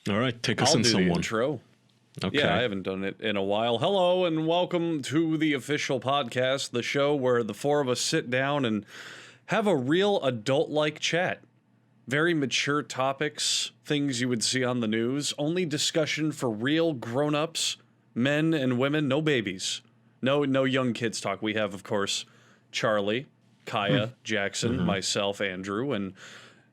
All right, take us I'll in do someone. the intro. Okay. Yeah, I haven't done it in a while. Hello and welcome to the official podcast, the show where the four of us sit down and have a real adult-like chat. Very mature topics, things you would see on the news, only discussion for real grown-ups, men and women, no babies. No young kids talk. We have, of course, Charlie, Kaya, Jackson, myself, Andrew, and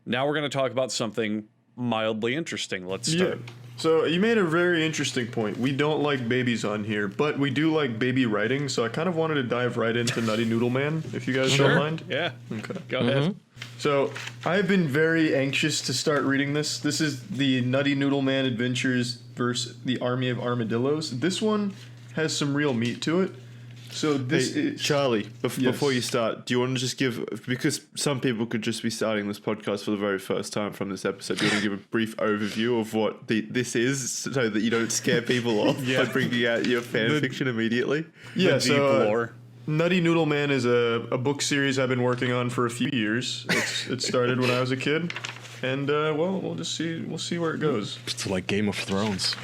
now we're going to talk about something mildly interesting. Let's start. Yeah. So you made a very interesting point. We don't like babies on here, but we do like baby writing, so I kind of wanted to dive right into Nutty Noodle Man, if you guys don't mind. Yeah. Okay. Go ahead. So I've been very anxious to start reading this. This is the Nutty Noodle Man Adventures versus the Army of Armadillos. This one has some real meat to it. So this is... Charlie, before you start, do you want to just give, because some people could just be starting this podcast for the very first time from this episode, do you want to give a brief overview of what this is so that you don't scare people off by bringing out your fan fiction immediately? Yeah, The deep lore. Nutty Noodle Man is a book series I've been working on for a few years. It started when I was a kid, and we'll see where it goes. It's like Game of Thrones.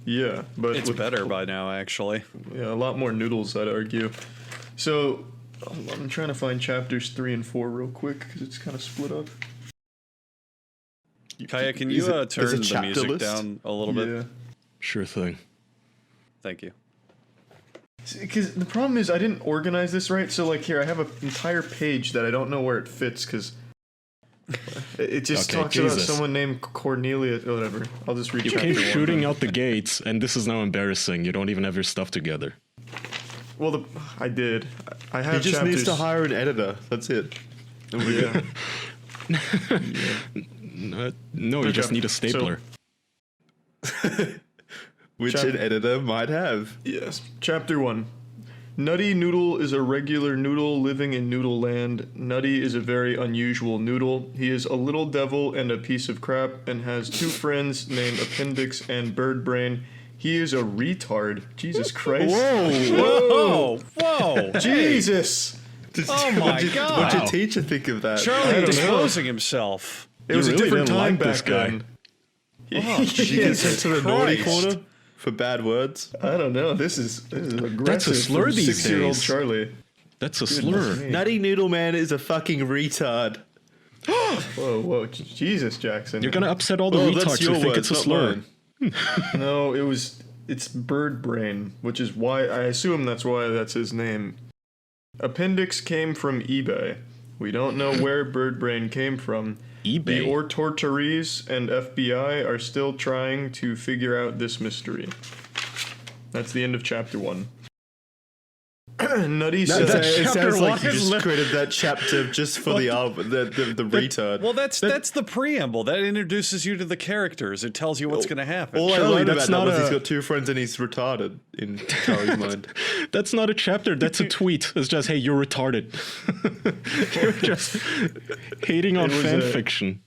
Yeah, but It's better by now, actually. Yeah, a lot more noodles, I'd argue. So I'm trying to find chapters 3 and 4 real quick because it's kind of split up. Kaya, can you turn the music down a little bit? Yeah, Sure thing. Thank you. because the problem is I didn't organize this right. So like here, I have an entire page that I don't know where it fits because it just Okay, talks about Jesus. someone named Cornelia or whatever. I'll just read You chapter came 1. shooting out the gates, and this is now embarrassing. You don't even have your stuff together. Well, I did. I He have just chapters. needs to hire an editor. That's it. And we Yeah. No, you just Okay, need a stapler. Which Chap- an editor might have. Yes. Chapter 1. Nutty Noodle is a regular noodle living in Noodle Land. Nutty is a very unusual noodle. He is a little devil and a piece of crap and has two friends named Appendix and Bird Brain. He is a retard. Jesus Christ. Whoa! Whoa! Jesus! Oh my God! What'd your teacher think of that? I Charlie don't know. exposing himself. It was really a different didn't time like this back guy. then. Did you get sent to the naughty Christ. corner for bad words? I don't know. This is aggressive. slur from these 6-year-old days. Charlie. That's a Goodness slur. me. Nutty Noodle Man is a fucking retard. Whoa, Jesus, Jackson. You're gonna upset all the Well, retards that's who your think words, it's a not slur. mine. No, it's Bird Brain, which is why I assume that's why that's his name. Appendix came from eBay. We don't know where Bird Brain came from. The eBay. Tortorees and FBI are still trying to figure out this mystery. That's the end of chapter 1. Nutty It says sounds like you one is just li- created that chapter just for the retard. Well, that's the preamble. That introduces you to the characters. It tells you what's going to happen. All I Charlie, learned that's about that not was he's a- got two friends and he's retarded in Charlie's mind. That's not a chapter. That's a tweet. It's just, hey, you're retarded. You're just hating on It was fan a- fiction.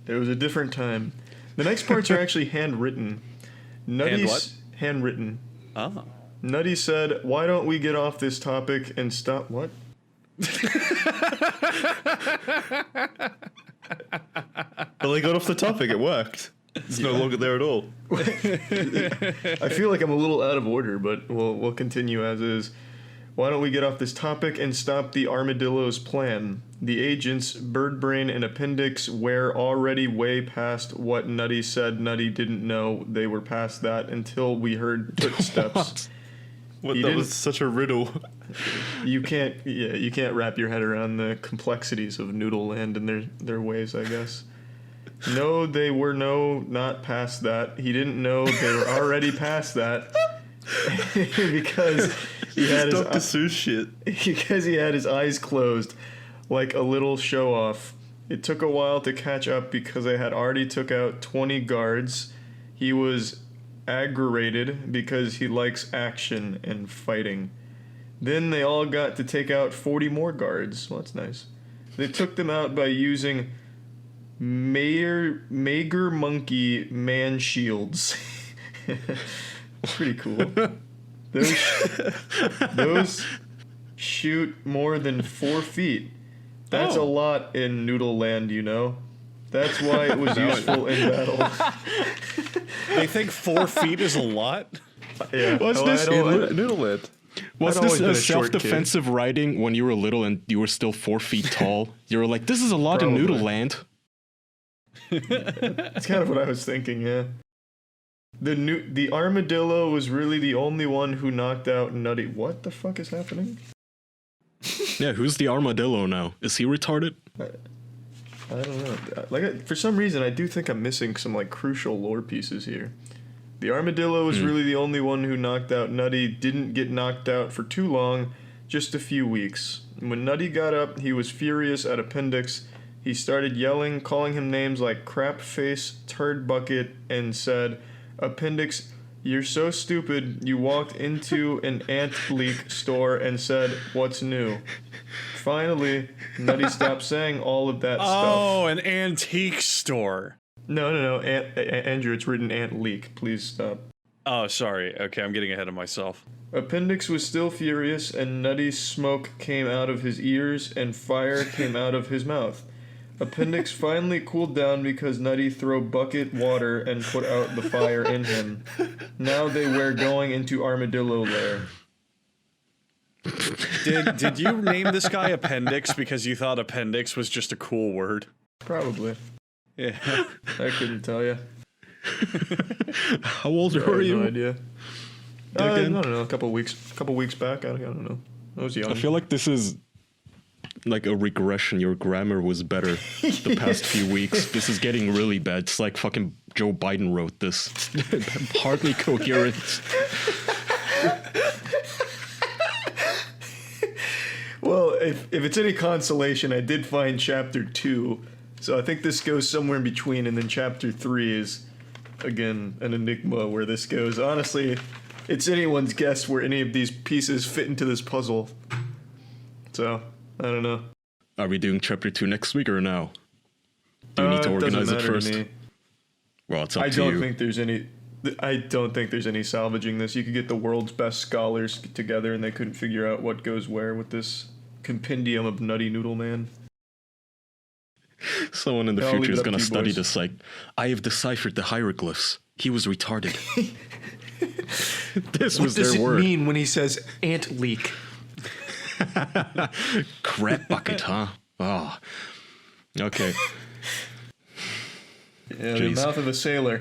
it was a different time. The next parts are actually handwritten. Nutty's handwritten. Ah. Nutty said, "Why don't we get off this topic and stop?" What? Well, they got off the topic. It worked. It's no longer there at all. I feel like I'm a little out of order, but we'll continue as is. Why don't we get off this topic and stop the armadillo's plan? The agents, Bird Brain and Appendix, were already way past what Nutty said Nutty didn't know. They were past that until we heard footsteps. What, He that didn't- was such a riddle. You can't wrap your head around the complexities of Noodle Land and their ways, I guess. No, they were not past that. He didn't know they were already past that because he had his Dr. Seuss shit. because he had his eyes closed, like a little show off. It took a while to catch up because I had already took out 20 guards. He was aggravated because he likes action and fighting. Then they all got to take out 40 more guards. Well, that's nice. They took them out by using Mager Monkey Man Shields. Pretty cool. Those shoot more than 4 feet. That's a lot in Noodle Land, you know. That's why it was useful in battle. They think 4 feet is a lot? Yeah. What's Oh, this? I don't- Noodlehead. Was I'd this always been a a short kid. self-defensive writing when you were little and you were still 4 feet tall? You were like, this is a lot in Probably. Noodle Land. That's kind of what I was thinking, yeah. The armadillo was really the only one who knocked out Nutty. What the fuck is happening? Yeah, who's the armadillo now? Is he retarded? I don't know. For some reason, I do think I'm missing some like crucial lore pieces here. The armadillo was really the only one who knocked out Nutty. Didn't get knocked out for too long, just a few weeks. When Nutty got up, he was furious at Appendix. He started yelling, calling him names like crap face, turd bucket, and said, "Appendix, you're so stupid. You walked into an ant leak store and said, 'What's new?'" Finally, Nutty stopped saying all of that stuff. Oh, an antique store. No. Andrew, it's written ant leak. Please stop. Oh, sorry. Okay, I'm getting ahead of myself. Appendix was still furious, and Nutty's smoke came out of his ears and fire came out of his mouth. Appendix finally cooled down because Nutty threw bucket water and put out the fire in him. Now they were going into Armadillo Lair. Did you name this guy Appendix because you thought appendix was just a cool word? Probably. Yeah. I couldn't tell you. How old I were have you? no idea. I Again? don't know. A couple weeks back. I don't know. I was young. I feel like this is like a regression. Your grammar was better the past few weeks. This is getting really bad. It's like fucking Joe Biden wrote this. Hardly coherent. Well, if it's any consolation, I did find chapter 2, so I think this goes somewhere in between, and then chapter 3 is, again, an enigma where this goes. Honestly, it's anyone's guess where any of these pieces fit into this puzzle. So, I don't know. Are we doing chapter 2 next week or now? Do you need to organize it first? Well, it's up I to don't you. think there's any. I don't think there's any salvaging this. You could get the world's best scholars together, and they couldn't figure out what goes where with this compendium of Nutty Noodle Man. Someone in the I'll leave future it is up going to to you study boys. this like, I have deciphered the hieroglyphs. He was retarded. This was their word. mean when he says ant leak? Crap bucket, huh? Oh. Okay. Yeah, the Jeez. mouth of a sailor.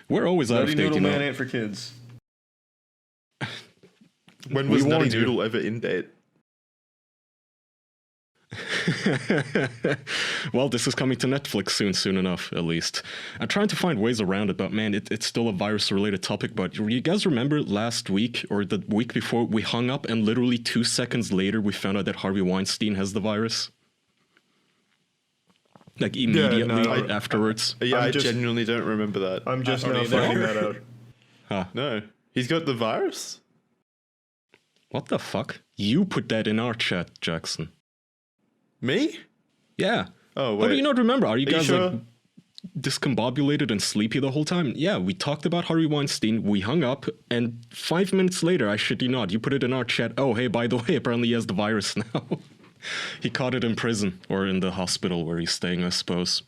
We're always out Nutty of date, Noodle you know. Man ain't for kids. When We was Nutty warned you. Noodle ever in date? Well, this is coming to Netflix soon enough, at least. I'm trying to find ways around it, but man, it's still a virus-related topic. But you guys remember last week or the week before we hung up and literally 2 seconds later we found out that Harvey Weinstein has the virus? Like immediately afterwards. Yeah, I just- genuinely don't remember that. I'm just don't now either. finding that out. Huh. No. He's got the virus? What the fuck? You put that in our chat, Jackson. Me? Yeah. Oh, How do wait. you not remember? Are you Are you guys sure? like discombobulated and sleepy the whole time? Yeah, we talked about Harvey Weinstein, we hung up, and 5 minutes later, I shit you not, you put it in our chat, oh, hey, by the way, apparently he has the virus now. He caught it in prison, or in the hospital where he's staying, I suppose.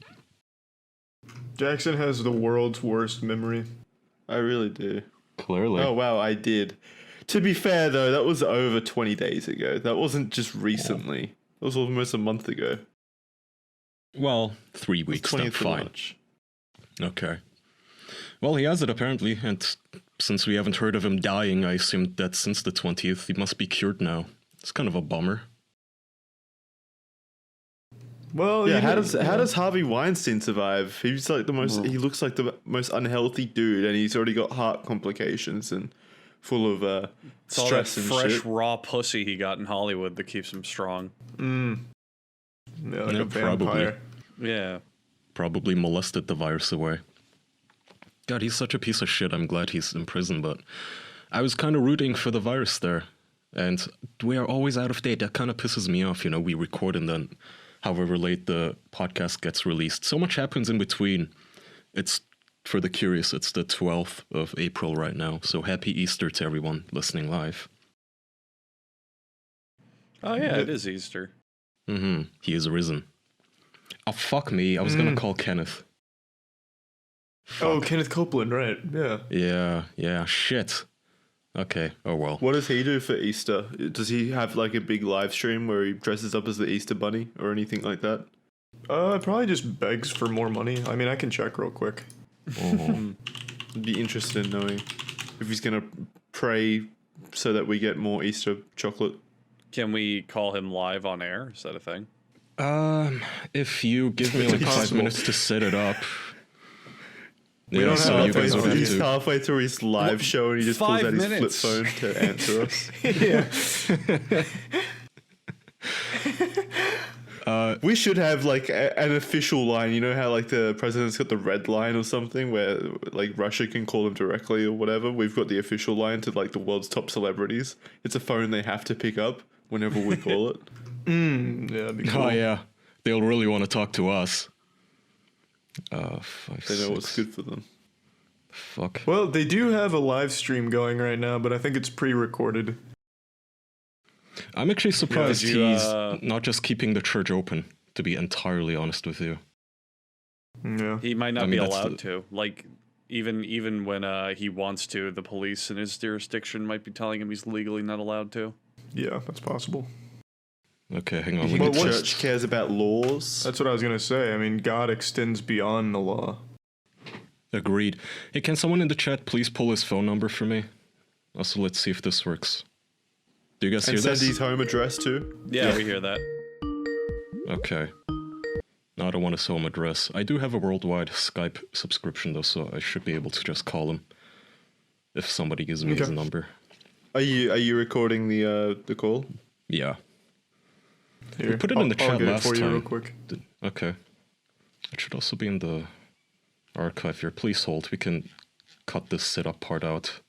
Jackson has the world's worst memory. I really do. Clearly. Oh, wow, I did. To be fair, though, that was over 20 days ago. That wasn't just recently. That was almost a month ago. Well, 3 It was weeks, then 20th of fine. March. Okay. Well, he has it apparently, and since we haven't heard of him dying, I assume that since the 20th, he must be cured now. It's kind of a bummer. Well, Yeah, you how know- does Harvey Weinstein survive? He's like the most. He looks like the most unhealthy dude, and he's already got heart complications and full of It's all that stress and fresh, shit. raw pussy he got in Hollywood that keeps him strong. Yeah, like Yeah, a vampire. Yeah. Probably molested the virus away. God, he's such a piece of shit. I'm glad he's in prison, but I was kind of rooting for the virus there. And we are always out of date. That kind of pisses me off. You know, we record and then however late the podcast gets released. So much happens in between. It's, for the curious, it's the 12th of April right now. So happy Easter to everyone listening live. Oh, yeah, it is Easter. He is risen. Oh, fuck me. I was gonna call Kenneth. Oh, Kenneth Copeland, right? Yeah. Yeah, shit. Okay, oh well. What does he do for Easter? Does he have like a big live stream where he dresses up as the Easter Bunny or anything like that? Probably just begs for more money. I mean, I can check real quick. Oh. I'd be interested in knowing if he's gonna pray so that we get more Easter chocolate. Can we call him live on air? Is that a thing? If you give me like 5 Possible. minutes to set it up. We Yeah, don't so have you guys enough don't have He's to. halfway through his live show and he just pulls 5 out his minutes. flip phone to answer us. Yeah. We should have like an official line. You know how like the president's got the red line or something where like Russia can call them directly or whatever. We've got the official line to like the world's top celebrities. It's a phone they have to pick up whenever we call it. Yeah, that'd be cool. Oh yeah, they'll really want to talk to us. 5, They know what's 6. good for them. Fuck. Well, they do have a live stream going right now, but I think it's pre-recorded. I'm actually surprised did you, he's not just keeping the church open, to be entirely honest with you. Yeah. He might not I mean, be that's allowed to. Like, even when he wants to, the police in his jurisdiction might be telling him he's legally not allowed to. Yeah, that's possible. Okay, hang on. You let think me the just- church cares about laws? That's what I was gonna say. I mean, God extends beyond the law. Agreed. Hey, can someone in the chat please pull his phone number for me? Also, let's see if this works. Do you guys And hear send this? his home address too. Yeah, we hear that. Okay. No, I don't want his home address. I do have a worldwide Skype subscription though, so I should be able to just call him if somebody gives me his Okay. number. Are you recording the call? Yeah. Here, put it in the I'll chat get last it for you time. real quick. Okay. It should also be in the archive here. Please hold. We can cut this setup part out.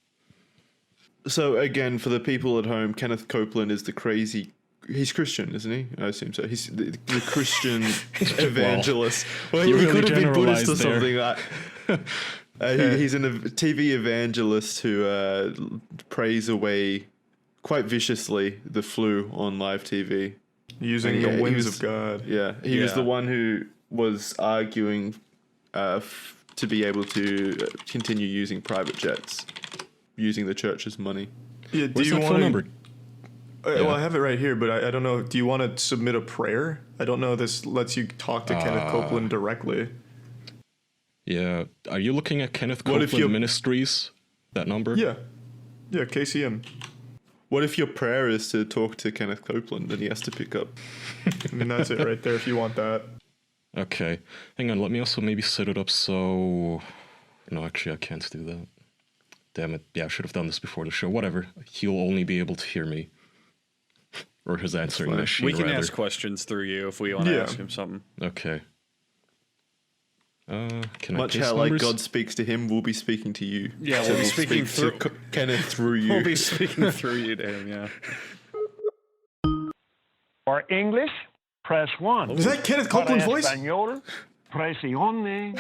So again, for the people at home, Kenneth Copeland is the crazy. He's Christian, isn't he? I assume so. He's the Christian evangelist. Well, he You really could have been Buddhist or generalized something. He's a TV evangelist who prays away quite viciously the flu on live TV. Using And the he winds was- of God. Yeah, he was Yeah. the one who was arguing to be able to continue using private jets, using the church's money. Yeah, do Where's you that want phone to? number? Well, I have it right here, but I don't know. Do you want to submit a prayer? I don't know. This lets you talk to Kenneth Copeland directly. Yeah. Are you looking at Kenneth What if Copeland you're- Ministries? That number? Yeah, KCM. What if your prayer is to talk to Kenneth Copeland and he has to pick up? I mean, that's it right there. If you want that. Okay. Hang on. Let me also maybe set it up so... No, actually, I can't do that. Damn it. Yeah, I should have done this before the show. Whatever. He'll only be able to hear me. Or his answering fine. machine, We can rather. ask questions through you if we want to Yeah. ask him something. Okay. Can Much I paste how like numbers? God speaks to him, we'll be speaking to you. Yeah, So we'll be speaking speak to through- Kenneth through you. We'll be speaking through you to him, yeah. For English, press 1. Is that Kenneth Copeland's voice? Español, presione.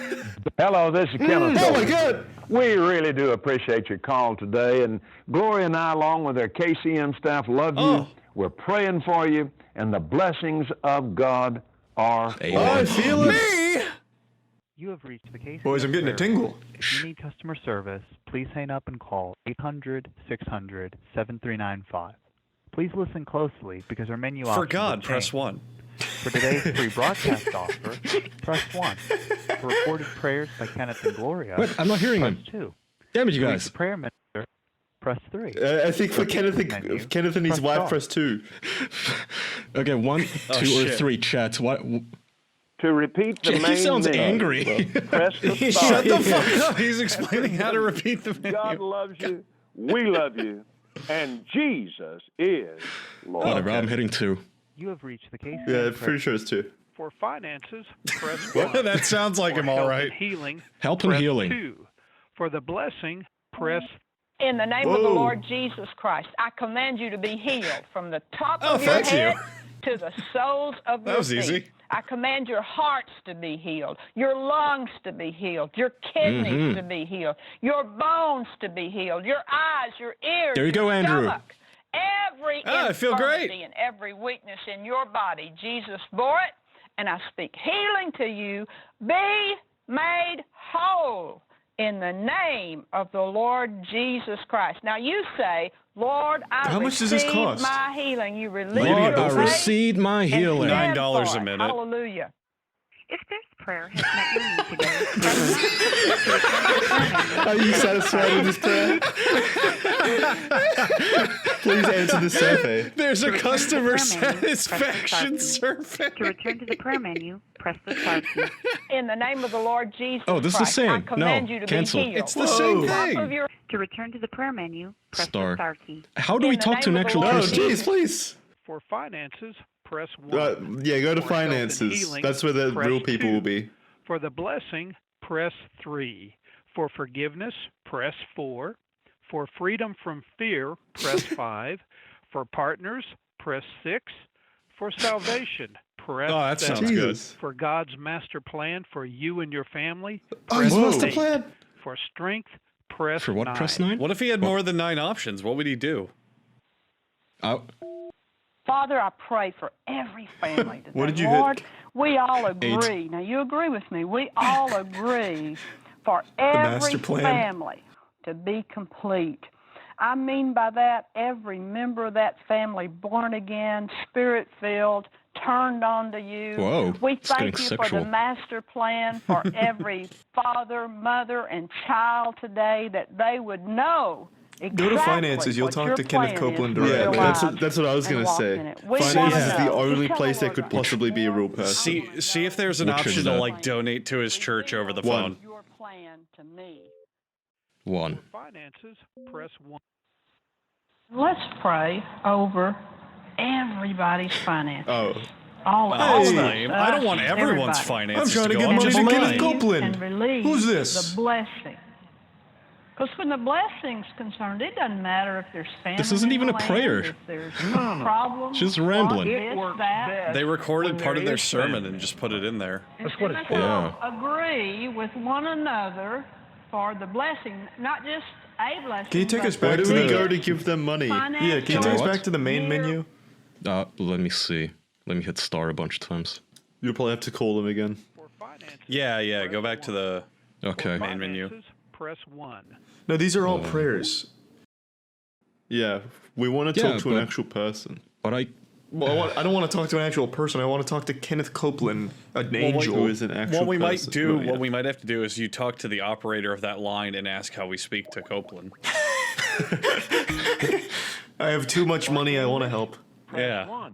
Hello, this is Kenneth Oh my Copeland. God! We really do appreciate your call today, and Gloria and I, along with our KCM staff, love you. Oh. We're praying for you, and the blessings of God are Amen. Oh, I feel it. You have reached the case. Boys, I'm getting a tingle. If you need customer service, please hang up and call 800-600-7395. Please listen closely because our menu For options God, have press changed. 1. For today's free broadcast offer, press 1. For recorded prayers by Kenneth and Gloria, What? I'm not hearing press him. 2. Damn it, you To reach guys. the prayer minister, press 3. I think for Kenneth Menu. and his Press wife, star. press 2. Okay, 1, 2, or shit. 3 chats. What? To repeat the He main sounds menu, angry. press the Shut star. the fuck up. He's explaining how to repeat the God menu. loves you. We love you. And Jesus is Lord. Whatever, I'm hitting 2. You have reached the case. Yeah, pretty sure it's 2. For finances, press 1. That sounds like For him, all help right. and healing, Help and press healing. 2. For the blessing, press In the name of the Whoa. Lord Jesus Christ, I command you to be healed from the top Oh, of your thank you. head to the soles of That your was feet. easy. I command your hearts to be healed, your lungs to be healed, your kidneys to be healed, your bones to be healed, your eyes, your ears, There you go, your Andrew. stomach, every Ah, I feel great. infirmity and every weakness in your body. Jesus bore it and I speak healing to you. Be made whole in the name of the Lord Jesus Christ. Now you say, Lord, I How much does this receive cost? my healing. You release Lord, your I faith receive my and healing. stand $9 for a it. minute. Hallelujah. If this prayer has met your need today, Are you satisfied with this prayer? Please answer the survey. There's a To return to the customer prayer menu, satisfaction press the star key. survey. to return to the prayer menu, press the star key. In the name of the Lord Jesus Oh, this is the Christ, same. I command No, you to cancel. be healed. It's the same Top thing. of your To return to the prayer menu, press Star. the star key. How do In we the talk to an name of the actual Lord Oh, person? jeez, please. For finances, press 1. Yeah, go to For health and finances. healing, That's where the press real people 2. will be. For the blessing, press 3. For forgiveness, press 4. For freedom from fear, press 5. For partners, press 6. For salvation, press Oh, that 7. sounds good. Jesus. For God's master plan for you and your family, Oh, press he's master 8. plan. For strength, press For what? 9. Press 9? What if he had more than 9 options? What would he do? Father, I pray for every family today. What did you Lord, hit? we all agree. Now, you agree with me. We all agree for master every plan. family to be complete. I mean by that, every member of that family born again, spirit-filled, turned on to you. Whoa, We it's thank getting you for sexual. the master plan for every father, mother, and child today, that they would know exactly Go to finances. You'll what talk your to Kenneth plan is Copeland for their directly. Yeah, lives that's what I was and going to walk say. in it. We Finances wanna is the know. only Tell place the there could Lord, possibly be a real person. See if there's an Which option is to that? like donate to his church over the One. phone. your plan to me. 1. For finances, press 1. Let's pray over everybody's finances. Oh, All That's of us, lame. I don't want us, everyone's everybody. finances I'm trying to go give up, money just to mine. Kenneth Copeland. And release Who's this? the blessing. Because when the blessing's concerned, it doesn't matter if there's famine. This isn't in even the a land, prayer. If there's problems. Just what, rambling. This, that. They recorded part of their sermon and just put it in there. That's what it's for. Yeah. Agree with one another for the blessing, not just a blessing. Can you take but us back where do to we the- go to give them money? Yeah, can you financial take us What? back to the main menu? Let me see. Let me hit star a bunch of times. You'll probably have to call them again. For finances, Yeah, go back to the Okay. main menu. finances, press 1. No, these are all prayers. Yeah, we want to Yeah, talk to an but- actual person. But Well, I don't want to talk to an actual person. I want to talk to Kenneth Copeland, an angel. Who is an actual What we might person. do, Oh, yeah. what we might have to do is you talk to the operator of that line and ask how we speak to Copeland. I have too much money. I want to help. Yeah.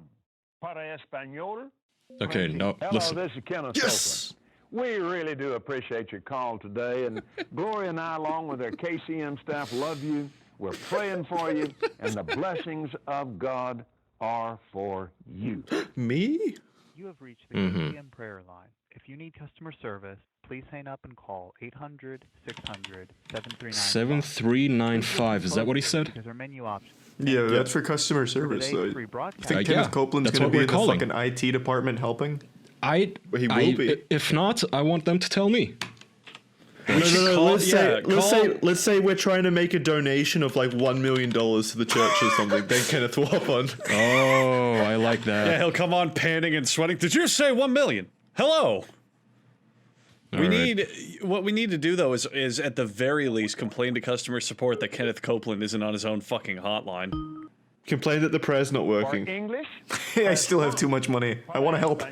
okay, no, Hello, listen. this is Kenneth Yes. Copeland. We really do appreciate your call today, and Gloria and I, along with our KCM staff, love you. We're praying for you, and the blessings of God are for you. Me? You have reached the KCM prayer line. If you need customer service, please hang up and call 800-600-7395. 7395. Is that what he said? Because our menu options. Yeah, that's for customer service. Today's Though. free I broadcast. think yeah, Kenneth Copeland's that's going to what be in we're the calling. fucking IT department helping. He will be. If not, I want them to tell me. No. Call- Let's say we're trying to make a donation of like $1 million to the church or something. Then Kenneth will hop on. Oh, I like that. Yeah, he'll come on panting and sweating. Did you say 1 million? Hello. All right. What we need to do though is at the very least complain to customer support that Kenneth Copeland isn't on his own fucking hotline. Complain that the prayer's not working. English? I still have too much money. I want to help.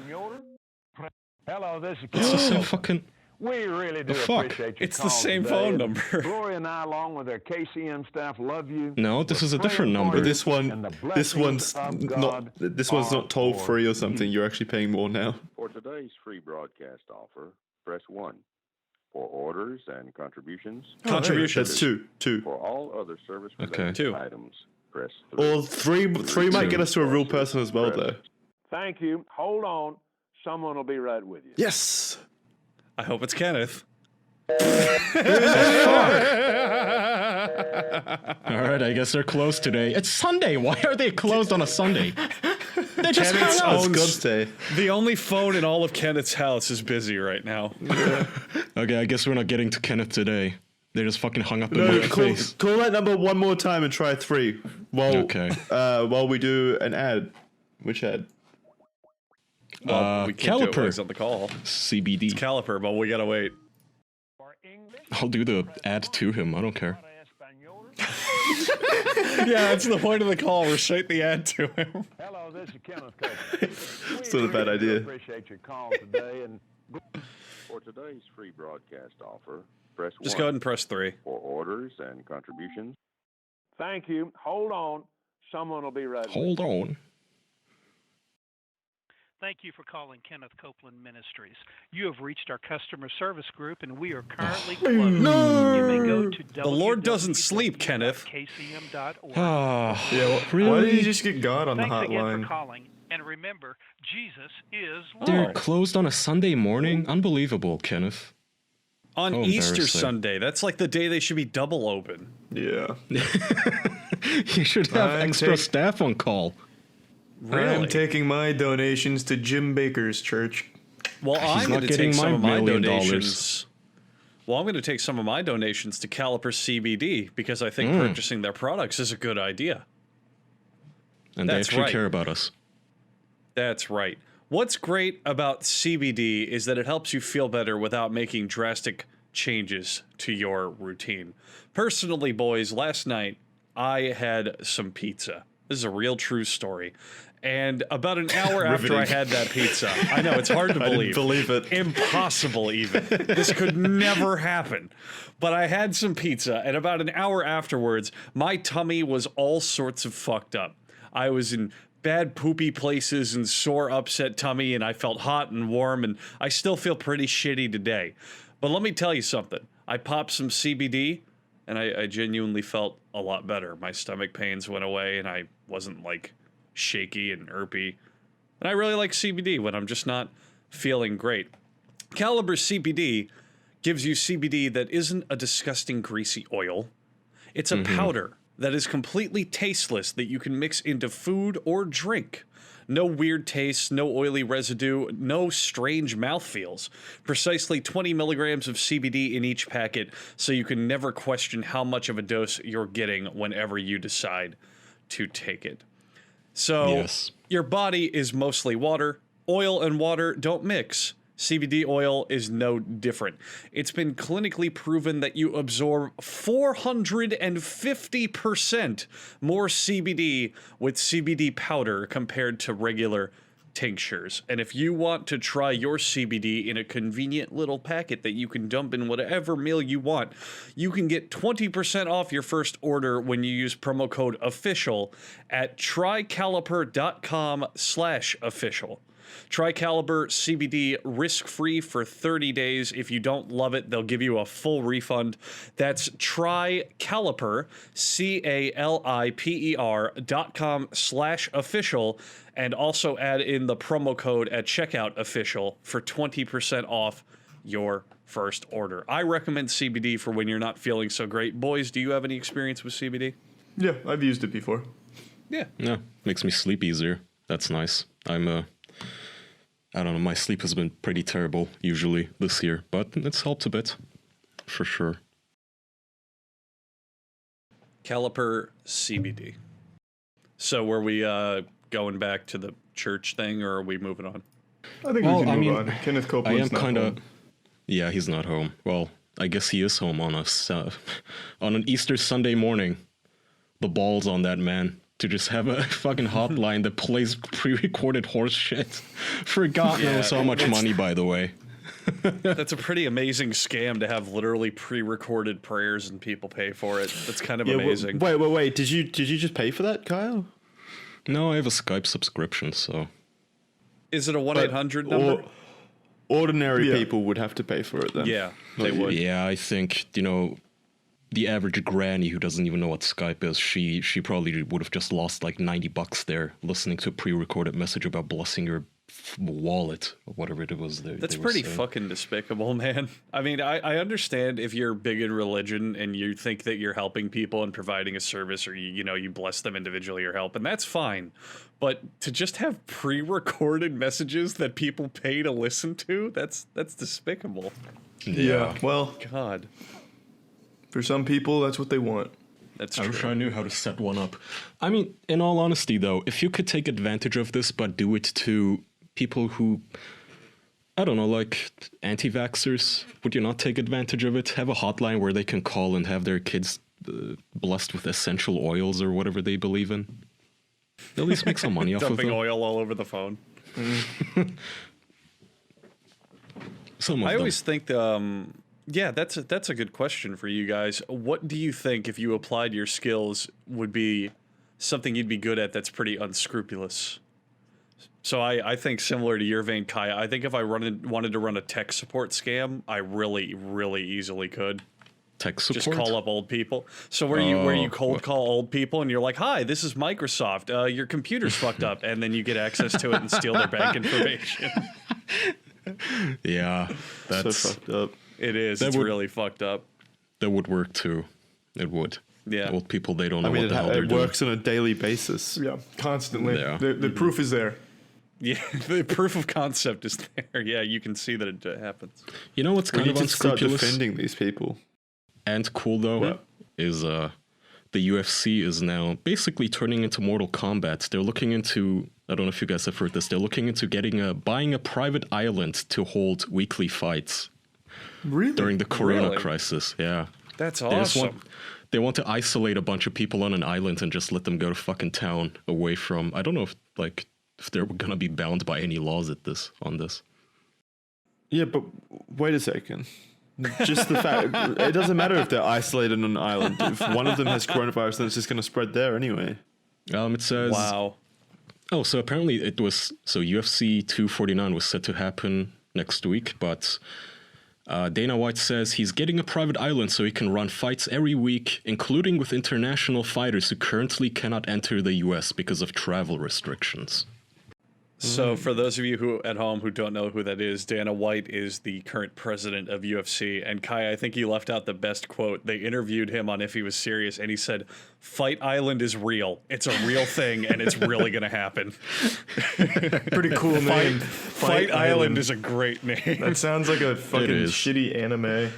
Hello, this is It's the Kenneth same Copeland. fucking. We really do The fuck? appreciate your It's the call same today, phone and number. Gloria and I, along with our KCM staff, love you. No, this We're is a praying different for number. you, But this one, and the this one's blessings of not. God This one's are not toll for free or you. something. You're actually paying more now. For today's free broadcast offer, press 1. For orders and contributions, Contributions. That's two. for all other service-related Okay. 2. items, press 3. Or three might get us to a real person as well, though. Thank you. Hold on. Someone will be right with you. Yes. I hope it's Kenneth. All right, I guess they're closed today. It's Sunday. Why are they closed on a Sunday? They just Kenneth's hung out. It's owns- God's Day. The only phone in all of Kenneth's house is busy right now. Okay, I guess we're not getting to Kenneth today. They just fucking hung up in No, my call face. that number one more time and try 3. While Okay. while we do an ad. Which ad? Well, we can't do it Caliper while he's on the call. CBD. It's Caliper, but we gotta wait. I'll do the ad to him. I don't care. Yeah, that's the point of the call. Recite the ad to him. Hello, this is Kenneth Copeland. It's not a bad idea. Appreciate your call today. And For today's free broadcast offer, press 1. Just go ahead and press 3. For orders and contributions. thank you. Hold on. Someone will be right. Hold on. Thank you for calling Kenneth Copeland Ministries. You have reached our customer service group, and we are currently closed. No! You may go to The Lord doesn't sleep, Kenneth. www.kcm.org. Ah, Yeah, well, really? why did you just get God on Thanks the again hotline? for calling, and remember, Jesus is They're Lord. closed on a Sunday morning? Unbelievable, Kenneth. On Oh, Easter embarrassing. Sunday. That's like the day they should be double open. Yeah. You should have I'm extra staff on call. Really? I'm taking my donations to Jim Baker's church. Well, I'm not going to getting take some my of my $1 million. donations. Well, I'm going to take some of my donations to Caliper CBD because I think purchasing their products is a good idea. And That's they actually right. care about us. That's right. What's great about CBD is that it helps you feel better without making drastic changes to your routine. Personally, boys, last night I had some pizza. This is a real true story. And about an hour after I had that pizza, I know, it's hard to I believe. didn't believe it. Impossible, even. This could never happen. But I had some pizza, and about an hour afterwards, my tummy was all sorts of fucked up. I was in bad poopy places and sore, upset tummy, and I felt hot and warm, and I still feel pretty shitty today. But let me tell you something. I popped some CBD, and I genuinely felt a lot better. My stomach pains went away, and I wasn't, like, shaky and irpy. And I really like CBD when I'm just not feeling great. Caliper CBD gives you CBD that isn't a disgusting greasy oil. It's a powder that is completely tasteless that you can mix into food or drink. No weird tastes, no oily residue, no strange mouthfeels. Precisely 20 milligrams of CBD in each packet, so you can never question how much of a dose you're getting whenever you decide to take it. So, Yes. your body is mostly water. Oil and water don't mix. CBD oil is no different. It's been clinically proven that you absorb 450% more CBD with CBD powder compared to regular tinctures. And if you want to try your CBD in a convenient little packet that you can dump in whatever meal you want, you can get 20% off your first order when you use promo code OFFICIAL at tricaliper.com/official. Try Caliper CBD risk-free for 30 days. If you don't love it, they'll give you a full refund. That's tricaliper, CALIPER.com/official, and also add in the promo code at checkout official for 20% off your first order. I recommend CBD for when you're not feeling so great. Boys, do you have any experience with CBD? Yeah, I've used it before. Yeah. Yeah, makes me sleep easier. That's nice. I don't know, my sleep has been pretty terrible usually this year, but it's helped a bit, for sure. Caliper CBD. So were we going back to the church thing, or are we moving on? I think we can move on. Kenneth I Copeland's am not kind of... home. Yeah, he's not home. Well, I guess he is home on on an Easter Sunday morning. The balls on that man. To just have a fucking hotline that plays pre-recorded horse shit for God knows how much money, by the way. That's a pretty amazing scam to have literally pre-recorded prayers and people pay for it. That's kind of amazing. Wait. Did you just pay for that, Kyle? No, I have a Skype subscription, so... Is it a 1-800 number? Ordinary people would have to pay for it then. Yeah, they would. Yeah, I think, the average granny who doesn't even know what Skype is, she probably would have just lost like $90 there listening to a pre-recorded message about blessing your wallet or whatever it was. That's pretty fucking despicable, man. I mean, I understand if you're big in religion and you think that you're helping people and providing a service, or you bless them individually or help, and that's fine. But to just have pre-recorded messages that people pay to listen to, that's despicable. Yeah, well, God. For some people, that's what they want. That's I true. wish I knew how to set one up. I mean, in all honesty, though, if you could take advantage of this, but do it to people who, I don't know, like anti-vaxxers, would you not take advantage of it? Have a hotline where they can call and have their kids blessed with essential oils or whatever they believe in. At least make some money off of Dumping them. oil all over the phone. I always think, yeah, that's a good question for you guys. What do you think, if you applied your skills, would be something you'd be good at that's pretty unscrupulous? So I think similar to your vein, Kai, I think if I wanted to run a tech support scam, I really, really easily could. Tech support? Just call up old people. So where you cold call old people and you're like, "Hi, this is Microsoft. Your computer's fucked up," and then you get access to it and steal their bank information. Yeah, that's so fucked up. It is. It's really fucked up. That would work too. It would. Yeah. Old people, they don't know what the hell they're it doing. works on a daily basis. Yeah, constantly. Yeah. The proof is there. Yeah, the proof of concept is there. Yeah, you can see that it happens. You know what's kind of start unscrupulous defending these people. and cool though is the UFC is now basically turning into Mortal Kombat. They're looking into, I don't know if you guys have heard this, they're looking into buying a private island to hold weekly fights. Really? During the Corona crisis, yeah. That's They just awesome. they want to isolate a bunch of people on an island and just let them go to fucking town away from, I don't know if they're gonna be bound by any laws on this. Yeah, but wait a second. Just the fact, it doesn't matter if they're isolated on an island. If one of them has coronavirus, then it's just going to spread there anyway. It says... Wow. Oh, so apparently UFC 249 was set to happen next week, but Dana White says he's getting a private island so he can run fights every week, including with international fighters who currently cannot enter the US because of travel restrictions. So for those of you at home who don't know who that is, Dana White is the current president of UFC. And Kai, I think you left out the best quote. They interviewed him on if he was serious, and he said, "Fight Island is real. It's a real thing, and it's really going to happen." Pretty cool name. Fight Island is a great name. That sounds like a fucking shitty anime.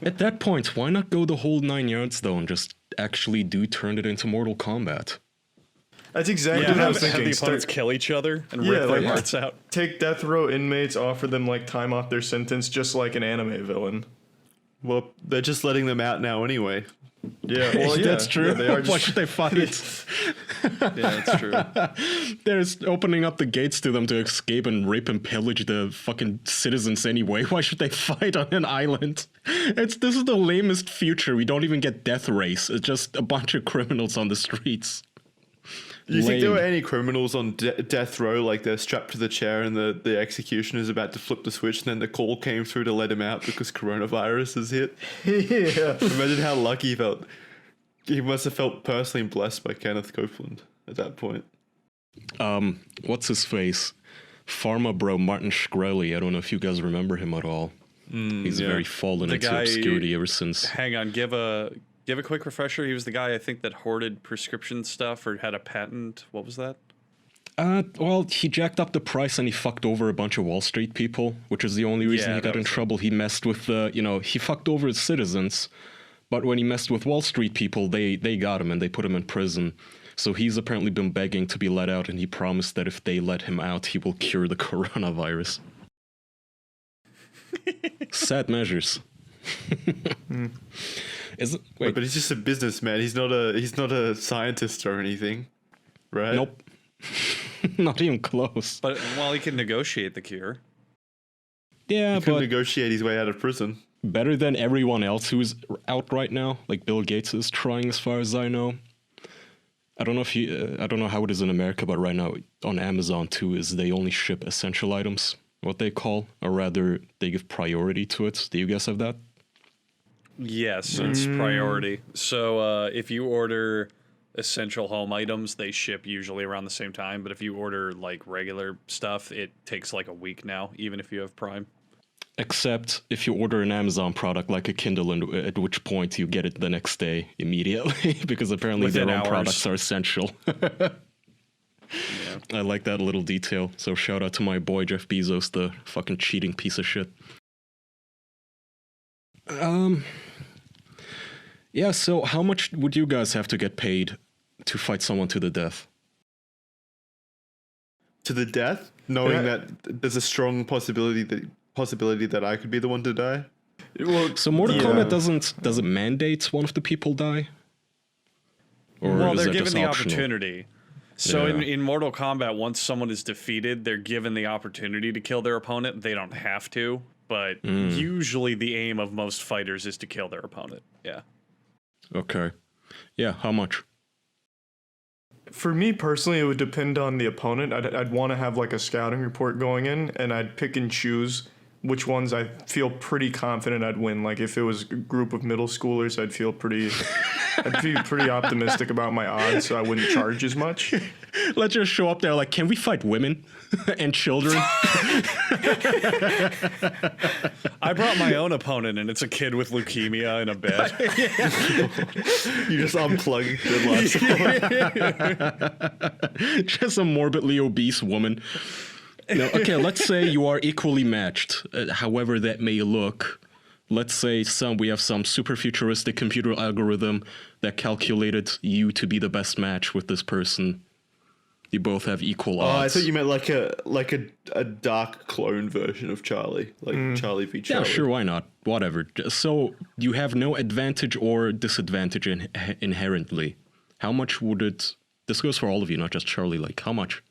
At that point, why not go the whole 9 yards, though, and just actually turn it into Mortal Kombat? That's exactly what I was thinking. Have the opponents kill each other and rip their hearts out. Take death row inmates, offer them like time off their sentence, just like an anime villain. Well, they're just letting them out now anyway. Yeah, well, yeah, that's true. Yeah, they are Why should they fight? Yeah, that's true. They're opening up the gates to them to escape and rape and pillage the fucking citizens anyway. Why should they fight on an island? This is the lamest future. We don't even get death race. It's just a bunch of criminals on the streets. Do you think there were any criminals on death row, like they're strapped to the chair and the executioner is about to flip the switch, and then the call came through to let him out because coronavirus has hit? Yeah. Imagine how lucky he felt. He must have felt personally blessed by Kenneth Copeland at that point. What's his face? Pharma bro Martin Shkreli. I don't know if you guys remember him at all. He's very fallen into obscurity ever since. Hang on, give a quick refresher. He was the guy, I think, that hoarded prescription stuff or had a patent. What was that? Well, he jacked up the price and he fucked over a bunch of Wall Street people, which is the only reason he got in trouble. He messed with he fucked over his citizens, but when he messed with Wall Street people, they got him and they put him in prison. So he's apparently been begging to be let out, and he promised that if they let him out, he will cure the coronavirus. Sad measures. Wait, but he's just a businessman. He's not a scientist or anything, right? Nope. Not even close. But he can negotiate the cure. Yeah, he can negotiate his way out of prison. Better than everyone else who's out right now. Like Bill Gates is trying, as far as I know. I don't know I don't know how it is in America, but right now on Amazon too is they only ship essential items, what they call, or rather they give priority to it. Do you guys have that? Yes, it's priority. So if you order essential home items, they ship usually around the same time. But if you order like regular stuff, it takes like a week now, even if you have Prime. Except if you order an Amazon product like a Kindle, at which point you get it the next day immediately, because apparently Within their own hours. products are essential. Yeah. I like that little detail. So shout out to my boy Jeff Bezos, the fucking cheating piece of shit. Yeah, so how much would you guys have to get paid to fight someone to the death? To the death? knowing that there's a strong possibility that I could be the one to die. Well, So Mortal Kombat doesn't mandate one of the people die? Or Well, is they're that given just the optional? opportunity. So Yeah. in Mortal Kombat, once someone is defeated, they're given the opportunity to kill their opponent. They don't have to, but usually the aim of most fighters is to kill their opponent. Yeah. Okay. Yeah, how much? For me personally, it would depend on the opponent. I'd want to have like a scouting report going in, and I'd pick and choose which ones I feel pretty confident I'd win. Like if it was a group of middle schoolers, I'd be pretty optimistic about my odds, so I wouldn't charge as much. Let's just show up there like, can we fight women and children? I brought my own opponent, and it's a kid with leukemia in a bed. You just unplug the life support. Just a morbidly obese woman. No, okay, let's say you are equally matched, however that may look. Let's say we have some super futuristic computer algorithm that calculated you to be the best match with this person. You both have equal odds. Oh, I thought you meant like a dark clone version of Charlie, like Charlie v. Charlie. Yeah, sure, why not? Whatever. So you have no advantage or disadvantage inherently. How much would it... This goes for all of you, not just Charlie. Like, how much?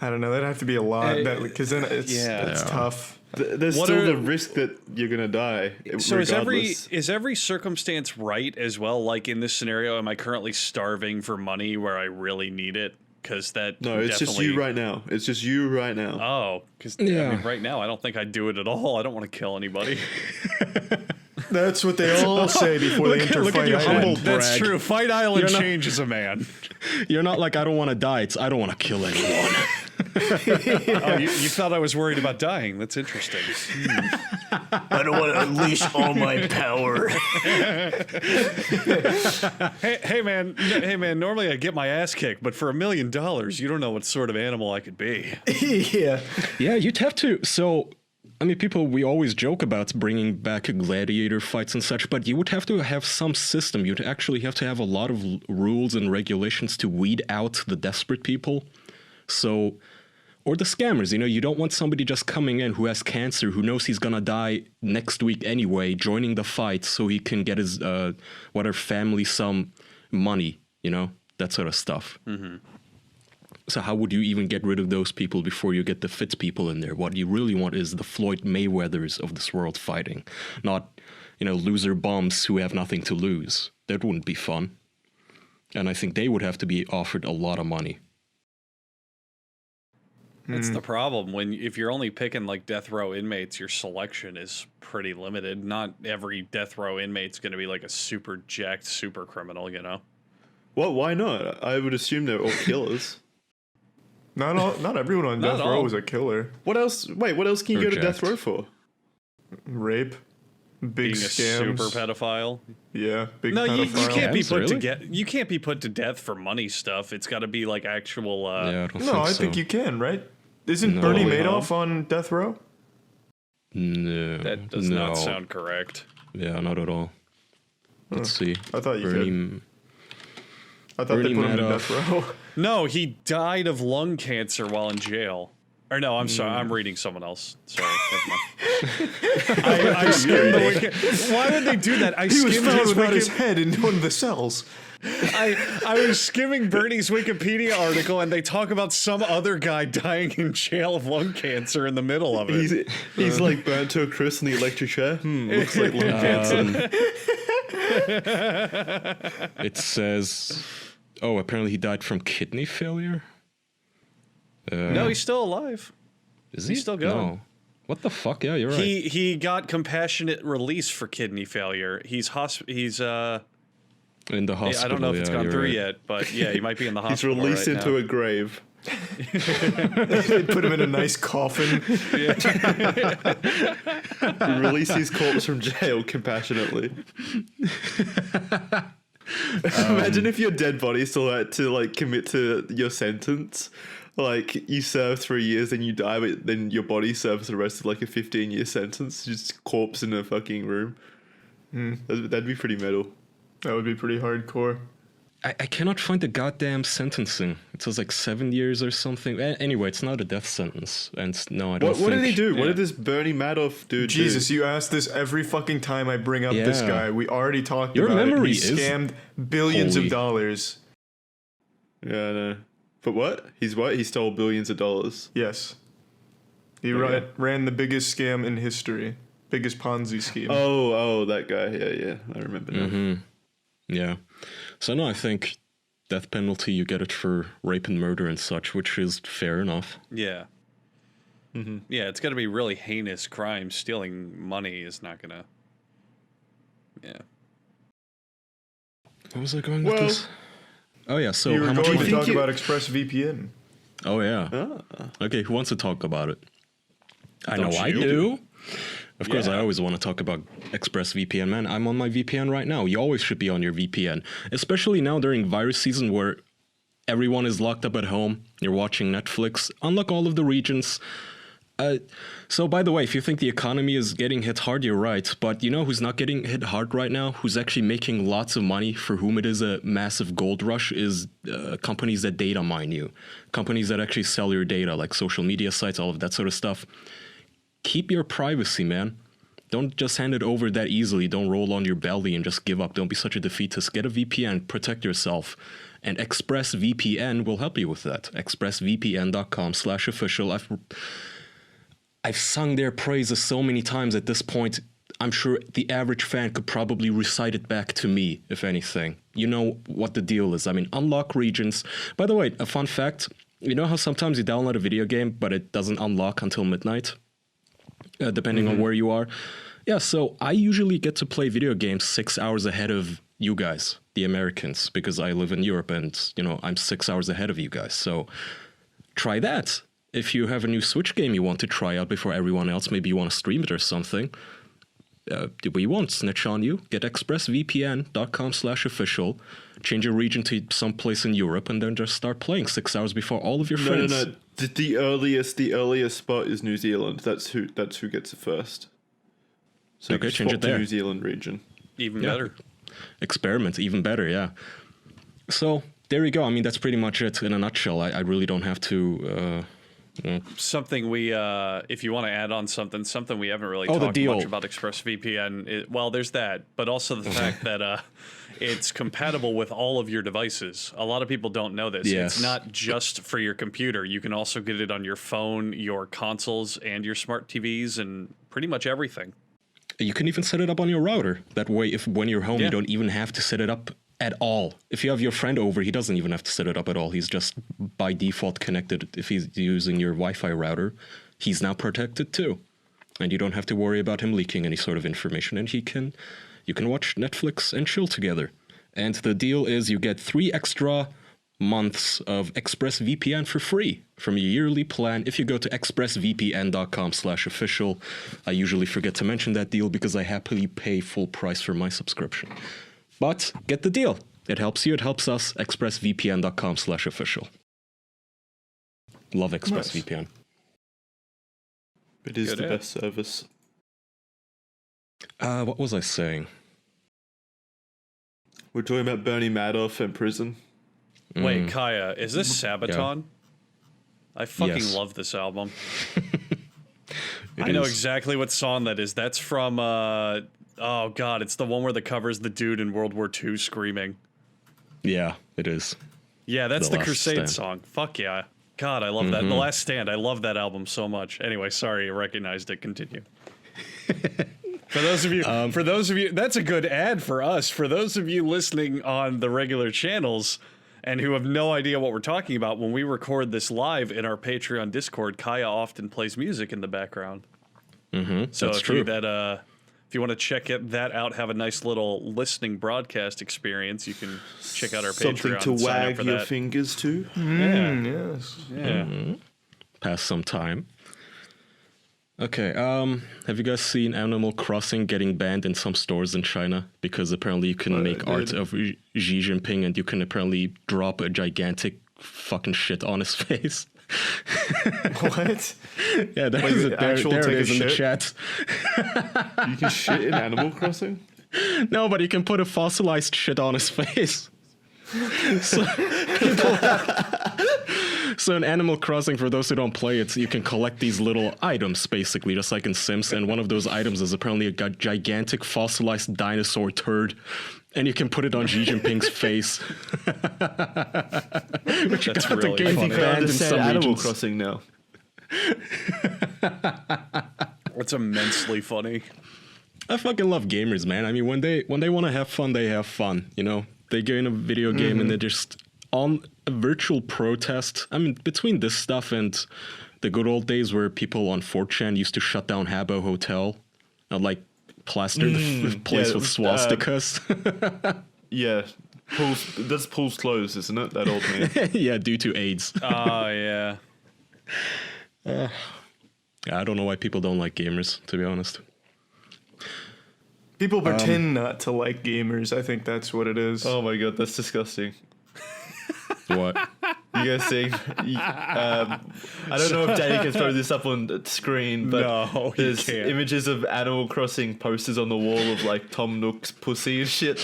I don't know. That'd have to be a lot, because then it's tough. There's still the risk that you're gonna die. So regardless. is every circumstance right as well? Like in this scenario, am I currently starving for money where I really need it? Because that No, it's just you right now. It's just you right now. Oh, because I mean, right now I don't think I'd do it at all. I don't want to kill anybody. That's what they all say before they enter Fight Island. That's true. Fight Island changes a man. You're not like, I don't want to die. It's, I don't want to kill anyone. Oh, you thought I was worried about dying. That's interesting. I don't want to unleash all my power. Hey man. Normally I get my ass kicked, but for $1 million, you don't know what sort of animal I could be. Yeah. Yeah, you'd have to. So, I mean, we always joke about bringing back gladiator fights and such, but you would have to have some system. You'd actually have to have a lot of rules and regulations to weed out the desperate people. So, or the scammers, you don't want somebody just coming in who has cancer, who knows he's gonna die next week anyway, joining the fight so he can get his, family some money, that sort of stuff. Mm-hmm. So how would you even get rid of those people before you get the fit people in there? What you really want is the Floyd Mayweathers of this world fighting, not, loser bums who have nothing to lose. That wouldn't be fun. And I think they would have to be offered a lot of money. That's the problem. If you're only picking like death row inmates, your selection is pretty limited. Not every death row inmate's going to be like a super jacked super criminal, Well, why not? I would assume they're all killers. Not everyone on death row is a killer. What else? Wait, what else can you go to death row for? Rape, big Being scams. a super pedophile. Yeah, big. No, you can't be put Really? You can't be put to death for money stuff. It's got to be like actual. Yeah, I think you can, right? Isn't Bernie Madoff on death row? No. That does not sound correct. Yeah, not at all. Let's see. I thought you could. I thought Bernie they put him in Madoff. death row. No, he died of lung cancer while in jail. Or no, I'm sorry, I'm reading someone else. Sorry, never mind. I skimmed the wiki. Why would they do that? He was found without his head in one of the cells. I was skimming Bernie's Wikipedia article, and they talk about some other guy dying in jail of lung cancer in the middle of it. He's like burnt to a crisp in the electric chair. Looks like lung cancer. It says, apparently he died from kidney failure? No, he's still alive. Is he? He's still going. No. What the fuck? Yeah, you're right. He got compassionate release for kidney failure. He's in the hospital. I don't know if it's gone through right. yet, but yeah, he might be in the He's hospital. released right into now. a grave. They put him in a nice coffin. Release his corpse from jail compassionately. Imagine if your dead body still had to commit to your sentence. You serve 3 years and you die, but then your body serves the rest of a 15-year sentence. Just corpse in a fucking room. That'd be pretty metal. That would be pretty hardcore. I cannot find the goddamn sentencing. It says like 7 years or something. Anyway, it's not a death sentence. And no, I don't What did he do? Yeah. What did this Bernie Madoff dude Jesus, do? you ask this every fucking time I bring up this Yeah. guy. We already talked Your about it. memory He is scammed billions holy. of dollars. Yeah, I know. But what? He stole billions of dollars. Yes. He Okay. ran the biggest scam in history. Biggest Ponzi scheme. Oh, that guy. Yeah. I remember now. Mm-hmm. Yeah. So no, I think death penalty, you get it for rape and murder and such, which is fair enough. Yeah. Yeah, it's got to be really heinous crime. Stealing money is not gonna. Yeah. What was I going with Well, this? Oh yeah, so you were how much going money? to talk about ExpressVPN. Oh yeah. Ah. Okay, who wants to talk about it? I Don't know I you? do. Of course, I Yeah. always want to talk about ExpressVPN, man. I'm on my VPN right now. You always should be on your VPN, especially now during virus season where everyone is locked up at home. You're watching Netflix. Unlock all of the regions. So, by the way, if you think the economy is getting hit hard, you're right. But you know who's not getting hit hard right now? Who's actually making lots of money, for whom it is a massive gold rush, is companies that data mine you. Companies that actually sell your data, like social media sites, all of that sort of stuff. Keep your privacy, man. Don't just hand it over that easily. Don't roll on your belly and just give up. Don't be such a defeatist. Get a VPN, protect yourself. And ExpressVPN will help you with that. ExpressVPN.com/official. I've sung their praises so many times at this point. I'm sure the average fan could probably recite it back to me, if anything. You know what the deal is. I mean, unlock regions. By the way, a fun fact. You know how sometimes you download a video game, but it doesn't unlock until midnight? Depending on where you are. Yeah, so I usually get to play video games 6 hours ahead of you guys, the Americans, because I live in Europe and, you know, I'm 6 hours ahead of you guys. So try that. If you have a new Switch game you want to try out before everyone else, maybe you want to stream it or something, we won't snitch on you. Get expressvpn.com/official, change your region to someplace in Europe, and then just start playing 6 hours before all of your friends. No. The earliest spot is New Zealand. That's who gets it first. So Okay, you change swap it there. to New Zealand region. Even Yeah. better. Experiment, even better, yeah. So there you go. I mean, that's pretty much it in a nutshell. I really don't have to. Something we, if you want to add on something we haven't really Oh, the talked deal. much about ExpressVPN. Well, there's that, but also the fact that it's compatible with all of your devices. A lot of people don't know this. Yes. It's not just for your computer. You can also get it on your phone, your consoles, and your smart TVs, and pretty much everything. You can even set it up on your router. That way, if when you're home, Yeah. you don't even have to set it up at all. If you have your friend over, he doesn't even have to set it up at all. He's just by default connected. If he's using your Wi-Fi router, he's now protected too. And you don't have to worry about him leaking any sort of information. And you can watch Netflix and chill together. And the deal is you get 3 extra months of ExpressVPN for free from your yearly plan if you go to expressvpn.com/official. I usually forget to mention that deal because I happily pay full price for my subscription. But get the deal. It helps you, it helps us. expressvpn.com/official. Love ExpressVPN. It is Good the ad. best service. What was I saying? We're talking about Bernie Madoff and prison. Wait, Kaya, is this Sabaton? I fucking Yes. love this album. It I know is. exactly what song that is. That's from, oh god, it's the one where the cover's the dude in World War II screaming. Yeah, it is. Yeah, that's The the Last Crusade Stand. song. Fuck yeah. God, I love that. The Last Stand. I love that album so much. Anyway, sorry, I recognized it. Continue. For those of you, that's a good ad for us. For those of you listening on the regular channels and who have no idea what we're talking about, when we record this live in our Patreon Discord, Kaya often plays music in the background. So That's if true. if you want to check that out, have a nice little listening broadcast experience, you can check out our Something Patreon. to and sign up wag for your that. fingers to. Yes. Yeah. Pass some time. Okay, have you guys seen Animal Crossing getting banned in some stores in China? Because apparently you can make art of Xi Jinping and you can apparently drop a gigantic fucking shit on his face. What? Yeah, there Like is it. There, actual there take it a is in the shit? chat. You can shit in Animal Crossing? No, but you can put a fossilized shit on his face. So in Animal Crossing, for those who don't play it, you can collect these little items, basically, just like in Sims. And one of those items is apparently a gigantic fossilized dinosaur turd. And you can put it on Xi Jinping's face. Which That's got really the game funny. I banned in understand some Animal regions. Crossing now. It's immensely funny. I fucking love gamers, man. I mean, when they want to have fun, they have fun. You know, they get in a video game and they're just on a virtual protest. I mean, between this stuff and the good old days where people on 4chan used to shut down Habbo Hotel and like plaster the place with swastikas. Yeah. That's Paul's clothes, isn't it? That old man. Yeah, due to AIDS. Oh, yeah. I don't know why people don't like gamers, to be honest. People pretend not to like gamers. I think that's what it is. Oh my god, that's disgusting. What? You guys see? I don't know if Danny can throw this up on the screen, but No, he there's can't. images of Animal Crossing posters on the wall of like Tom Nook's pussy and shit.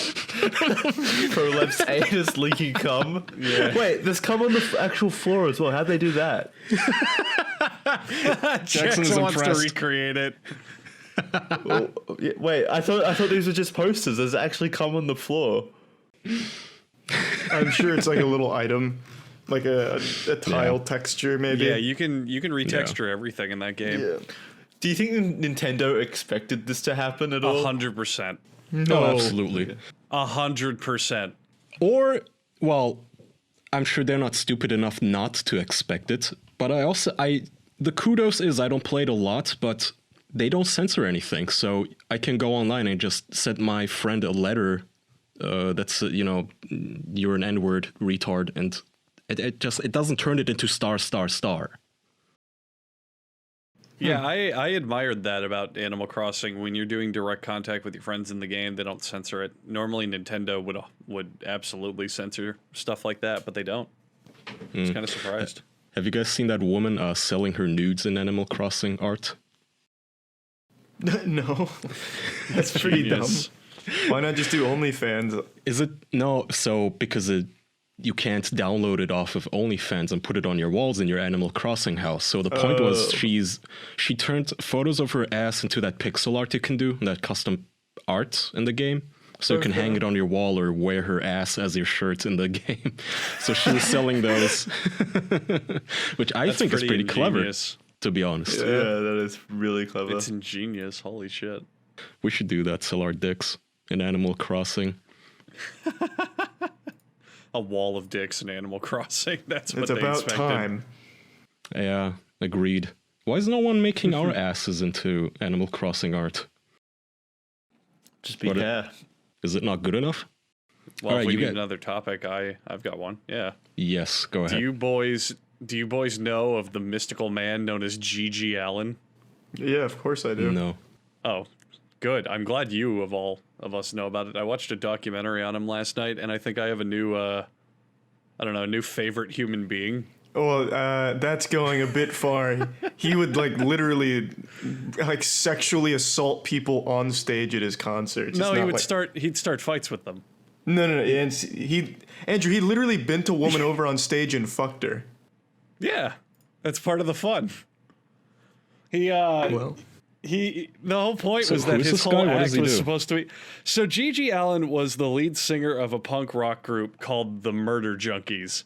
Prolapse anus leaking cum. Yeah. Wait, there's cum on the actual floor as well. How'd they do that? Jackson wants to impressed. recreate it. Oh, yeah, wait, I thought these were just posters. There's actually cum on the floor. I'm sure it's like a little item, like a tile texture, maybe. Yeah, you can retexture everything in that game. Yeah. Do you think Nintendo expected this to happen at all? 100%. No, absolutely. 100%. Or, well, I'm sure they're not stupid enough not to expect it. But the kudos is I don't play it a lot, but they don't censor anything. So I can go online and just send my friend a letter that's, you're an N-word retard. And it doesn't turn it into star. Yeah, I admired that about Animal Crossing. When you're doing direct contact with your friends in the game, they don't censor it. Normally, Nintendo would absolutely censor stuff like that, but they don't. I was kind of surprised. Have you guys seen that woman selling her nudes in Animal Crossing art? No. That's pretty dumb. Genius. Why not just do OnlyFans? Is it? No, so because you can't download it off of OnlyFans and put it on your walls in your Animal Crossing house. So the point was she turned photos of her ass into that pixel art you can do, that custom art in the game. So you can hang it on your wall or wear her ass as your shirt in the game. So she was selling those, which I think is pretty clever, to be honest. Yeah, that is really clever. It's ingenious. Holy shit. We should do that, sell our dicks in Animal Crossing. A wall of dicks in Animal Crossing. That's what It's they about expected. time. Yeah, agreed. Why is no one making our asses into Animal Crossing art? Just be hair. Is it not good enough? Well, All if right, we you need get- another topic, I've got one. Yeah. Yes, go ahead. Do you boys know of the mystical man known as GG Allin? Yeah, of course I do. No. Oh, good. I'm glad you of all of us know about it. I watched a documentary on him last night, and I think I have a new, a new favorite human being. Well, that's going a bit far. He would literally sexually assault people on stage at his concerts. No, It's he not would he'd start fights with them. No. And Andrew, he literally bent a woman over on stage and fucked her. Yeah, that's part of the fun. The whole point So was who that is his this whole guy? What does act he was do? supposed to be. So GG Allin was the lead singer of a punk rock group called the Murder Junkies.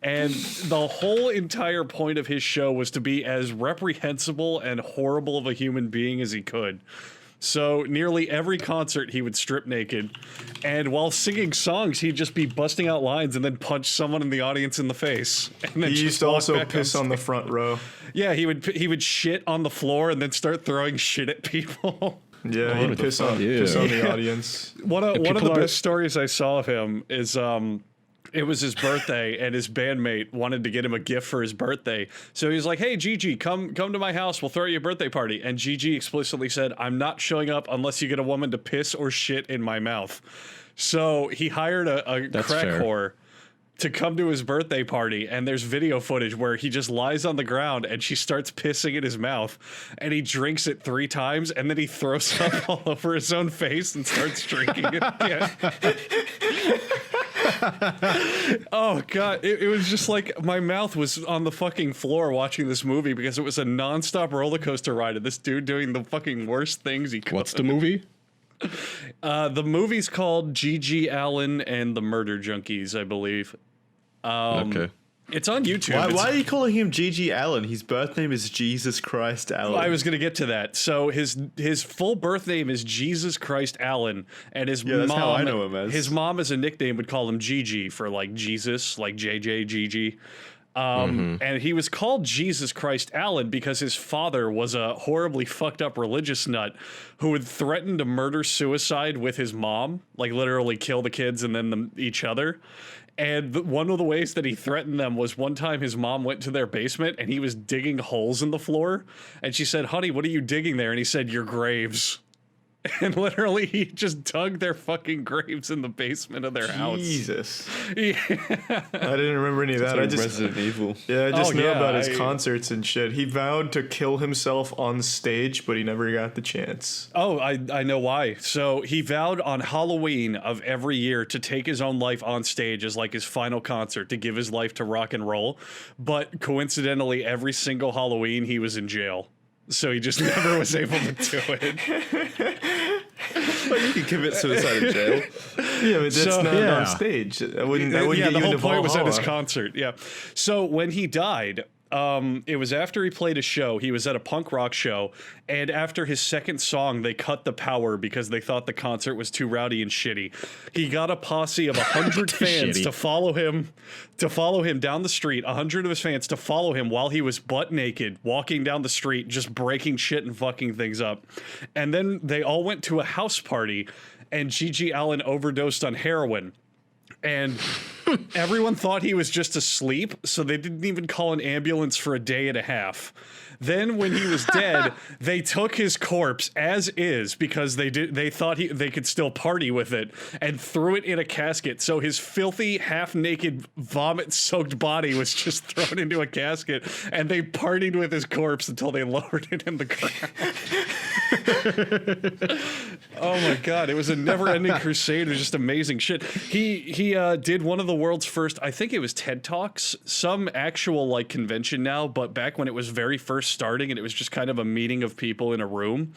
And the whole entire point of his show was to be as reprehensible and horrible of a human being as he could. So nearly every concert he would strip naked, and while singing songs, he'd just be busting out lines and then punch someone in the audience in the face. And then He just used to walk also back piss on the front row. Yeah, he would shit on the floor and then start throwing shit at people. Yeah, he'd piss on the audience. One of the people are- best stories I saw of him is it was his birthday and his bandmate wanted to get him a gift for his birthday. So he was like, "Hey Gigi, come to my house. We'll throw you a birthday party." And Gigi explicitly said, "I'm not showing up unless you get a woman to piss or shit in my mouth." So he hired a That's crack fair. whore to come to his birthday party, and there's video footage where he just lies on the ground and she starts pissing in his mouth, and he drinks it 3 times, and then he throws up all over his own face and starts drinking it again. Oh god, it was just like my mouth was on the fucking floor watching this movie because it was a nonstop roller coaster ride of this dude doing the fucking worst things he could. What's the movie? The movie's called GG Allin and the Murder Junkies, I believe. Okay. It's on YouTube. Why are you calling him GG Allin? His birth name is Jesus Christ Allin. I was going to get to that. So his full birth name is Jesus Christ Allin, and his mom, that's how I know him as. His mom, as a nickname, would call him GG for like Jesus, like JJ GG. And he was called Jesus Christ Allin because his father was a horribly fucked up religious nut who would threaten to murder suicide with his mom, like literally kill the kids and then each other. And one of the ways that he threatened them was one time his mom went to their basement and he was digging holes in the floor. And she said, "Honey, what are you digging there?" And he said, "Your graves." And literally he just dug their fucking graves in the basement of their house. Jesus. Yeah. I didn't remember any of that. Like I just Resident Evil. Yeah, I just know about his I- concerts and shit. He vowed to kill himself on stage, but he never got the chance. Oh, I know why. So he vowed on Halloween of every year to take his own life on stage as like his final concert, to give his life to rock and roll. But coincidentally, every single Halloween he was in jail. So he just never was able to do it. Well, you can commit suicide in jail. Yeah, but that's So- not Yeah. on stage. That wouldn't get the you whole into point was at his Valhalla. concert. Yeah. So when he died, it was after he played a show. He was at a punk rock show, and after his second song, they cut the power because they thought the concert was too rowdy and shitty. He got a posse of 100 fans Shitty. to follow him down the street. 100 of his fans to follow him while he was butt naked, walking down the street, just breaking shit and fucking things up. And then they all went to a house party, and GG Allin overdosed on heroin. And everyone thought he was just asleep, so they didn't even call an ambulance for a day and a half. Then when he was dead, they took his corpse as is because they thought they could still party with it, and threw it in a casket. So his filthy, half-naked, vomit-soaked body was just thrown into a casket, and they partied with his corpse until they lowered it in the ground. Oh my god, it was a never-ending crusade. It was just amazing shit. He did one of the world's first, I think it was TED Talks, some actual like convention now, but back when it was very first starting and it was just kind of a meeting of people in a room.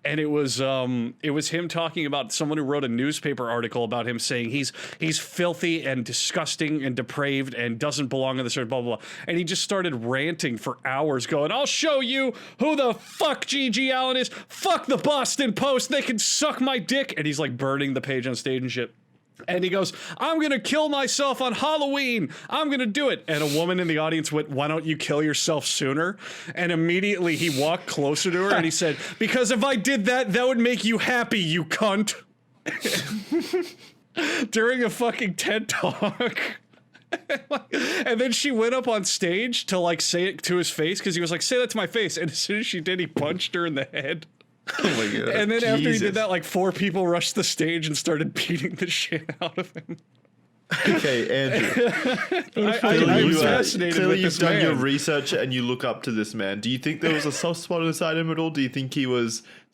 And it was him talking about someone who wrote a newspaper article about him saying he's filthy and disgusting and depraved and doesn't belong in this earth, blah, blah, blah. And he just started ranting for hours going, "I'll show you who the fuck GG Allin is. Fuck the Boston Post. They can suck my dick." And he's like burning the page on stage and shit. And he goes, "I'm going to kill myself on Halloween. I'm going to do it." And a woman in the audience went, "Why don't you kill yourself sooner?" And immediately he walked closer to her and he said, "Because if I did that, that would make you happy, you cunt." During a fucking TED Talk. And then she went up on stage to like say it to his face because he was like, "Say that to my face." And as soon as she did, he punched her in the head. Oh my god. And then after he Jesus. did that, like 4 people rushed the stage and started beating the shit out of him. Okay, Andrew. I'm fascinated Clearly with you've this done man. your research and you look up to this man. Do you think there was a soft spot inside him at all? Do you think there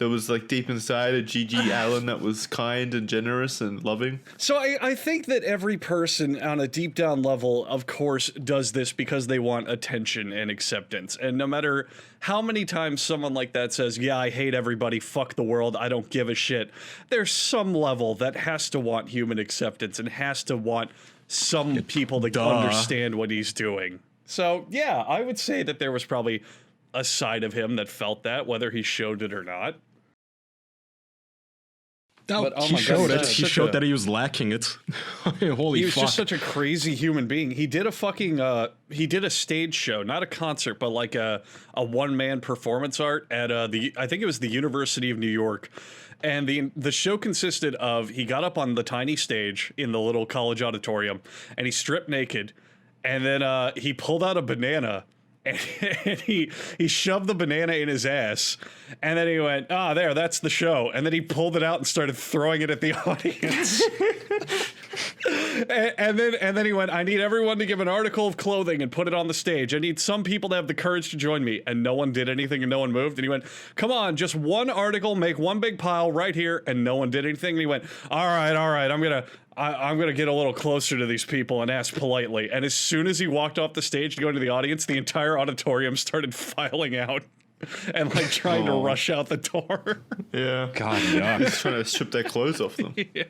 was like deep inside a GG Allin that was kind and generous and loving? So I think that every person on a deep down level, of course, does this because they want attention and acceptance. And no matter how many times someone like that says, "Yeah, I hate everybody, fuck the world, I don't give a shit," there's some level that has to want human acceptance and has to want some people to understand what he's doing. So yeah, I would say that there was probably a side of him that felt that, whether he showed it or not. But, oh he my God, showed he's it. such He showed a- that he was lacking it. Holy He was fuck. just such a crazy human being. He did a fucking he did a stage show, not a concert, but like a one-man performance art at I think it was the University of New York. And the show consisted of, he got up on the tiny stage in the little college auditorium and he stripped naked, and then he pulled out a banana and he shoved the banana in his ass, and then he went, "There, that's the show." And then he pulled it out and started throwing it at the audience. And then he went, I need everyone to give an article of clothing and put it on the stage. I need some people to have the courage to join me. And no one did anything and no one moved. And he went, come on, just one article, make one big pile right here. And no one did anything. And he went, all right, I'm gonna get a little closer to these people and ask politely. And as soon as he walked off the stage to go into the audience, the entire auditorium started filing out and like trying to rush out the door. Yeah. God, yeah. He's trying to strip their clothes off them. Yeah.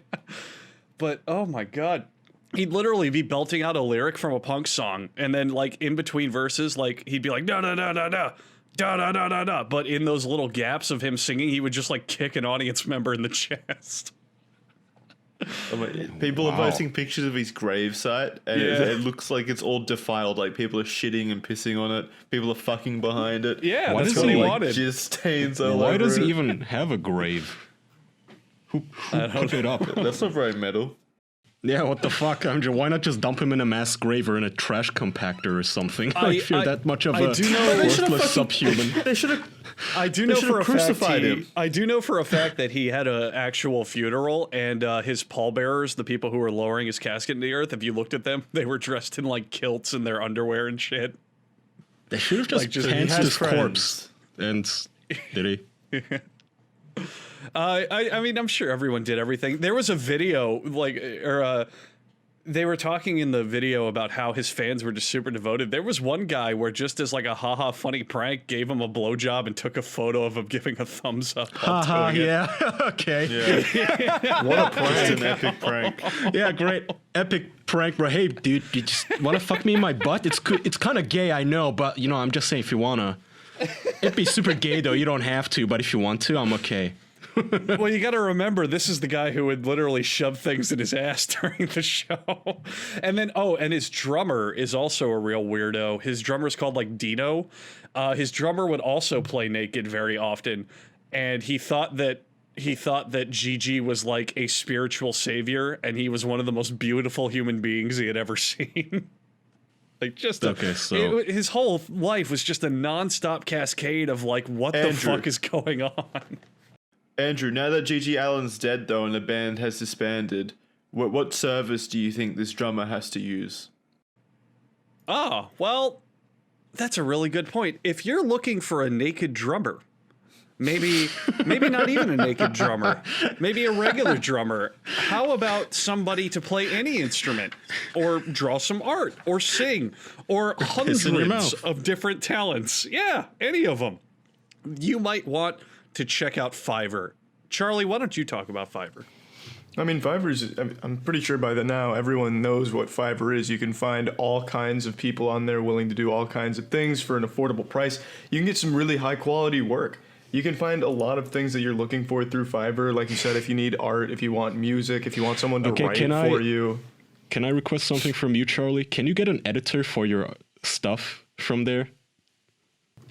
But oh my God, he'd literally be belting out a lyric from a punk song, and then like in between verses, like he'd be like da da da da da da da da da da. But in those little gaps of him singing, he would just like kick an audience member in the chest. People are posting pictures of his gravesite, and it looks like it's all defiled. Like people are shitting and pissing on it. People are fucking behind it. Yeah, Why that's does what he he, like, wanted. Jizz stains all Why over does he it. even have a grave? Who put it up? That's not very metal. Yeah, what the fuck? Why not just dump him in a mass grave or in a trash compactor or something? If you're that much of a worthless subhuman. They should have. I do know for a fact crucified him. I do know for a fact that he had an actual funeral, and his pallbearers, the people who were lowering his casket in the earth, if you looked at them, they were dressed in like kilts and their underwear and shit. They should have just pantsed his corpse. And did he? I mean, I'm sure everyone did everything. There was a video, they were talking in the video about how his fans were just super devoted. There was one guy where just as like a haha funny prank, gave him a blowjob and took a photo of him giving a thumbs up. Haha, yeah. Okay. Yeah. What a prank. Just an epic prank. Yeah, great. Epic prank, bro. Hey, dude, you just want to fuck me in my butt? It's kind of gay, I know, but, you know, I'm just saying if you want to. It'd be super gay, though. You don't have to, but if you want to, I'm okay. Well, you got to remember, this is the guy who would literally shove things in his ass during the show. And then, and his drummer is also a real weirdo. His drummer's called like Dino. His drummer would also play naked very often. And he thought that GG was like a spiritual savior, and he was one of the most beautiful human beings he had ever seen. Like just his whole life was just a nonstop cascade of like, what the fuck is going on? Andrew, now that GG Allin's dead though and the band has disbanded, what service do you think this drummer has to use? Oh, well, that's a really good point. If you're looking for a naked drummer, maybe not even a naked drummer, maybe a regular drummer, how about somebody to play any instrument or draw some art or sing or hundreds of different talents? Yeah, any of them. You might want to check out Fiverr. Charlie, why don't you talk about Fiverr? I mean, I'm pretty sure by now everyone knows what Fiverr is. You can find all kinds of people on there willing to do all kinds of things for an affordable price. You can get some really high quality work. You can find a lot of things that you're looking for through Fiverr. Like you said, if you need art, if you want music, if you want someone to write for you. Can I request something from you, Charlie? Can you get an editor for your stuff from there?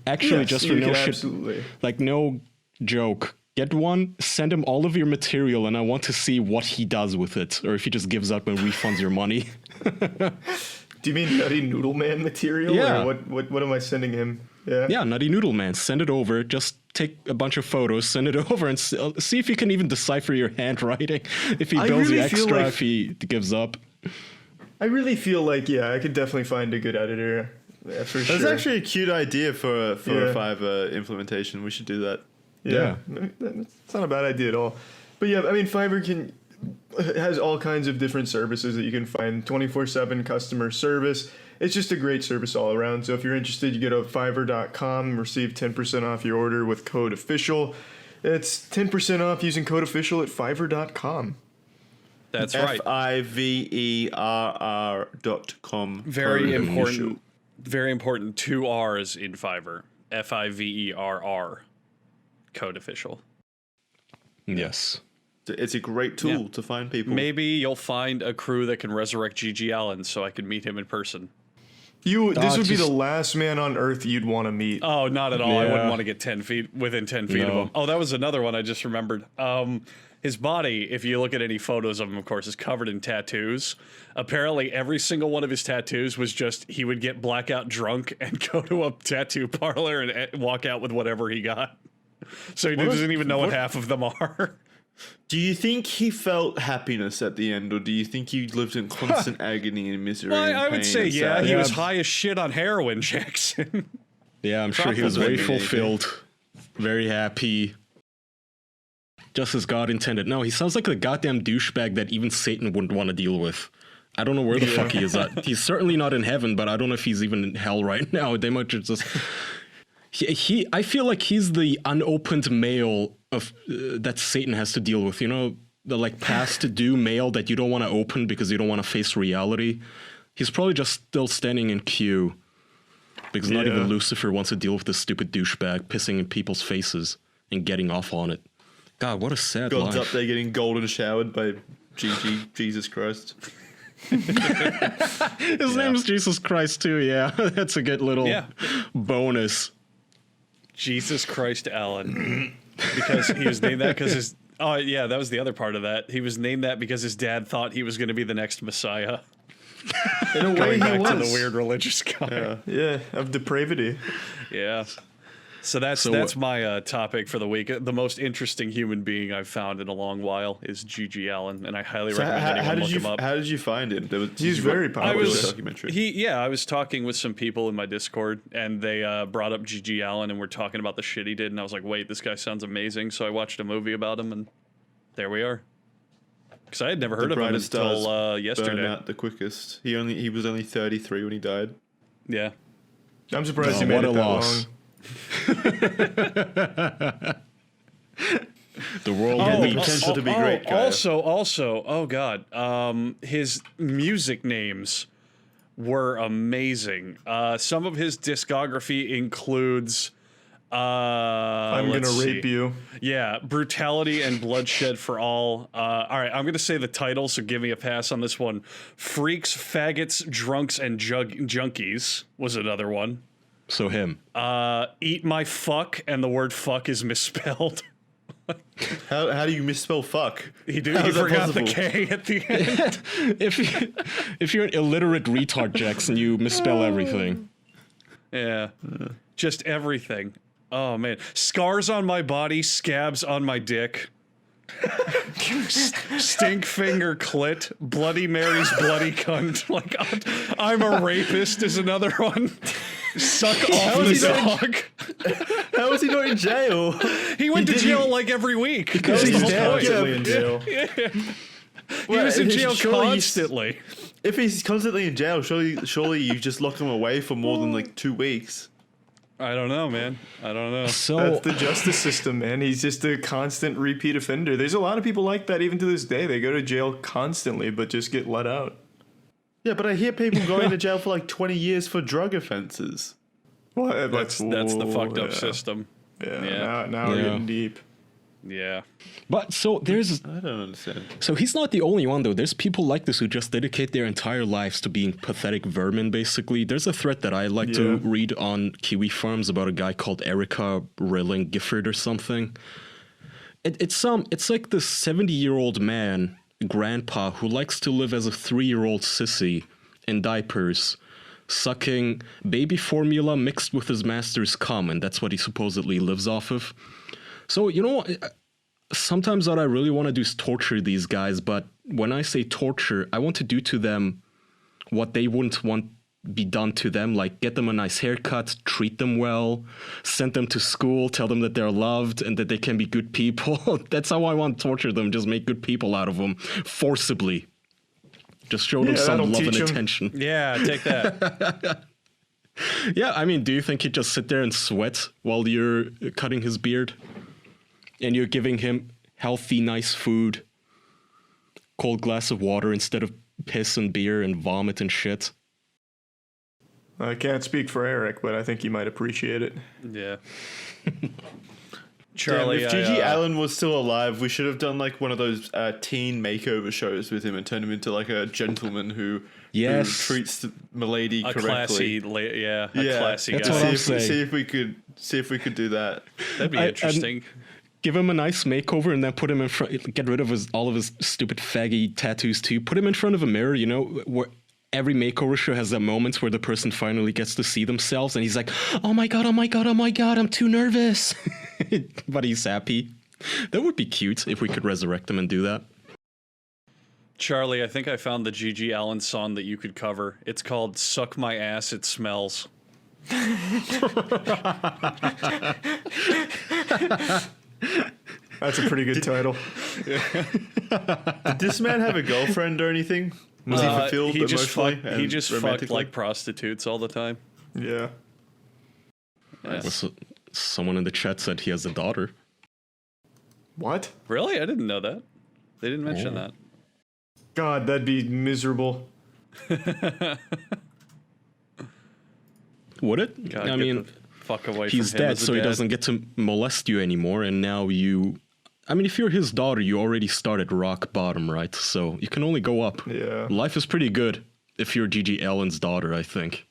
Actually, yes, just for no shit. Absolutely. Like, no joke. Get one, send him all of your material, and I want to see what he does with it, or if he just gives up and refunds your money. Do you mean Nutty Noodle Man material? Yeah. Or what am I sending him? Yeah. Yeah, Nutty Noodle Man. Send it over. Just take a bunch of photos, send it over, and see if you can even decipher your handwriting. If he bills you extra, if he gives up. I really feel like, I could definitely find a good editor. Yeah, for sure. That's actually a cute idea for a Fiverr implementation. We should do that. Yeah, it's not a bad idea at all. But yeah, I mean, Fiverr has all kinds of different services that you can find, 24/7 customer service. It's just a great service all around. So if you're interested, you go to Fiverr.com, receive 10% off your order with code official. It's 10% off using code official at Fiverr.com. That's right. Fiverr.com. Very important. Very important. 2 R's in Fiverr. Fiverr. Code official. Yes. It's a great tool to find people. Maybe you'll find a crew that can resurrect GG Allin so I can meet him in person. This would be the last man on earth you'd want to meet. Oh, not at all. I wouldn't want to get within 10 feet of him. Oh, that was another one I just remembered. His body, if you look at any photos of him, of course, is covered in tattoos. Apparently, every single one of his tattoos was just he would get blackout drunk and go to a tattoo parlor and walk out with whatever he got. So he doesn't even know what half of them are. Do you think he felt happiness at the end, or do you think he lived in constant agony and misery? Well, and I would pain say, and yeah, sadness? he was high as shit on heroin, Jackson. Yeah, I'm sure he was very Probably. fulfilled, very happy, just as God intended. No, he sounds like a goddamn douchebag that even Satan wouldn't want to deal with. I don't know where the fuck he is at. He's certainly not in heaven, but I don't know if he's even in hell right now. They might just... I feel like he's the unopened mail of that Satan has to deal with. You know, the like past due mail that you don't want to open because you don't want to face reality. He's probably just still standing in queue because not even Lucifer wants to deal with this stupid douchebag pissing in people's faces and getting off on it. God, what a sad God's life. up there getting golden showered by GG, Jesus Christ. His name's Jesus Christ too, yeah. That's a good little bonus. Jesus Christ Allin. Because he was named that because his... Oh, yeah, that was the other part of that. He was named that because his dad thought he was going to be the next Messiah. In a way, Going he back was. to the weird religious guy. Yeah, of depravity. Yeah. So that's my topic for the week. The most interesting human being I've found in a long while is GG Allin, and I highly recommend anyone look him up. How did you find him? He's very popular. I was talking with some people in my Discord, and they brought up GG Allin, and we're talking about the shit he did, and I was like, wait, this guy sounds amazing. So I watched a movie about him, and there we are. Because I had never heard of him until yesterday. Burn out the quickest. He was only 33 when he died. Yeah. I'm surprised he made it that long. The world had the needs- potential to be great, Kaya. Also, oh god, his music names were amazing. Some of his discography includes I'm gonna rape you. Yeah, Brutality and Bloodshed for All. All right, I'm gonna say the title, so give me a pass on this one. Freaks, Faggots, Drunks, and Junkies was another one. So him. Eat My Fuck, and the word fuck is misspelled. How do you misspell fuck? He forgot the K at the end. if you're an illiterate retard, Jackson, you misspell everything. Yeah, just everything. Oh man, scars on my body, scabs on my dick. Stink finger clit, Bloody Mary's bloody cunt. Like I'm a rapist is another one. Suck off the dog. How was he not in jail? He went to jail like every week. Because That was he's the whole point. constantly in jail. He was in jail surely constantly. If he's constantly in jail, surely you just lock him away for more than like 2 weeks. I don't know, man. I don't know. So That's the justice system, man. He's just a constant repeat offender. There's a lot of people like that even to this day. They go to jail constantly, but just get let out. Yeah, but I hear people going to jail for like 20 years for drug offenses. Well, That's the fucked up system. Yeah. Now we're getting deep. Yeah. But so there's... I don't understand. So he's not the only one, though. There's people like this who just dedicate their entire lives to being pathetic vermin, basically. There's a thread that I like to read on Kiwi Farms about a guy called Erica Rilling Gifford or something. It's like this 70-year-old man, grandpa, who likes to live as a 3-year-old sissy in diapers, sucking baby formula mixed with his master's cum, and that's what he supposedly lives off of. So, you know, sometimes what I really want to do is torture these guys, but when I say torture, I want to do to them what they wouldn't want be done to them, like get them a nice haircut, treat them well, send them to school, tell them that they're loved and that they can be good people. That's how I want to torture them, just make good people out of them, forcibly. Just show them some love and attention. Yeah, take that. Yeah, I mean, do you think he'd just sit there and sweat while you're cutting his beard? And you're giving him healthy, nice food, cold glass of water instead of piss and beer and vomit and shit. I can't speak for Eric, but I think he might appreciate it. Yeah. Charlie, Damn, if GG Allin was still alive, we should have done like one of those teen makeover shows with him and turned him into like a gentleman who treats Milady correctly. Classy That's guy. what I'm saying. See if we could do that. That'd be interesting. Give him a nice makeover and then put him in front. Get rid of all of his stupid faggy tattoos too. Put him in front of a mirror. You know, where every makeover show has that moment where the person finally gets to see themselves, and he's like, "Oh my god, oh my god, oh my god, I'm too nervous," but he's happy. That would be cute if we could resurrect them and do that. Charlie, I think I found the GG Allin song that you could cover. It's called "Suck My Ass, It Smells." That's a pretty good title. Did this man have a girlfriend or anything? Was he fulfilled emotionally? He just fucked romantically? like prostitutes all the time. Yeah. Yes. Someone in the chat said he has a daughter. What? Really? I didn't know that. They didn't mention that. God, that'd be miserable. Would it? God, I get mean, the fuck away he's from him dead, as a so he dad. doesn't get to molest you anymore, and now you... I mean, if you're his daughter, you already started rock bottom, right? So you can only go up. Yeah. Life is pretty good if you're GG Allin's daughter, I think.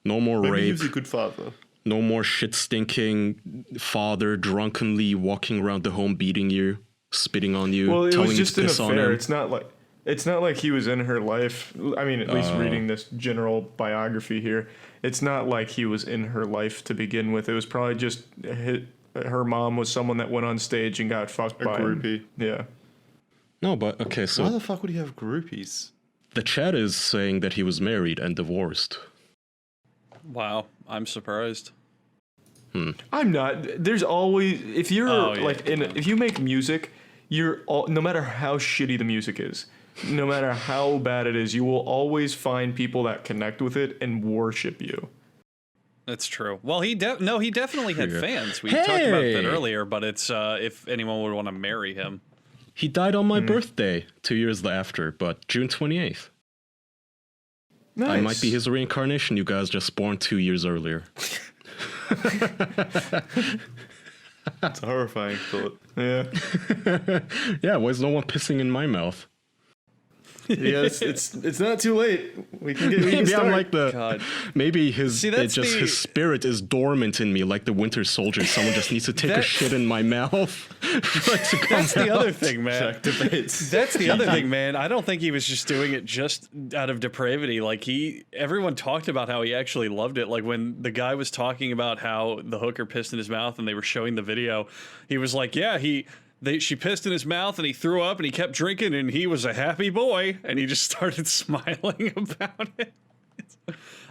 No more Maybe he rape. was a good father. No more shit-stinking father drunkenly walking around the home beating you, spitting on you, Well, it telling was you just to an piss on affair. him. It's not like he was in her life. I mean, at least reading this general biography here, it's not like he was in her life to begin with. It was probably just her mom was someone that went on stage and got fucked by him. groupie. Yeah. No, but okay, so Why the fuck would he have groupies? the chat is saying that he was married and divorced. Wow, I'm surprised. I'm not. There's always if you're Oh, yeah. if you make music, no matter how shitty the music is, no matter how bad it is, you will always find people that connect with it and worship you. That's true. Well, he definitely had Yeah. fans. We talked about that Hey! earlier, but it's if anyone would want to marry him. He died on my birthday 2 years after, but June 28th. Nice. I might be his reincarnation, you guys just born 2 years earlier. It's a horrifying thought. Yeah. Yeah, why is no one pissing in my mouth? Yes, it's not too late. We can Maybe start. I'm like God. maybe his See, that's his spirit is dormant in me, like the Winter Soldier. Someone just needs to take a That- shit in my mouth. for it to come That's the out. other thing, man. Activates. That's the other thing, man. I don't think he was just doing it just out of depravity. Like everyone talked about how he actually loved it. Like when the guy was talking about how the hooker pissed in his mouth and they were showing the video, he was like, "Yeah, she pissed in his mouth and he threw up and he kept drinking and he was a happy boy," and he just started smiling about it.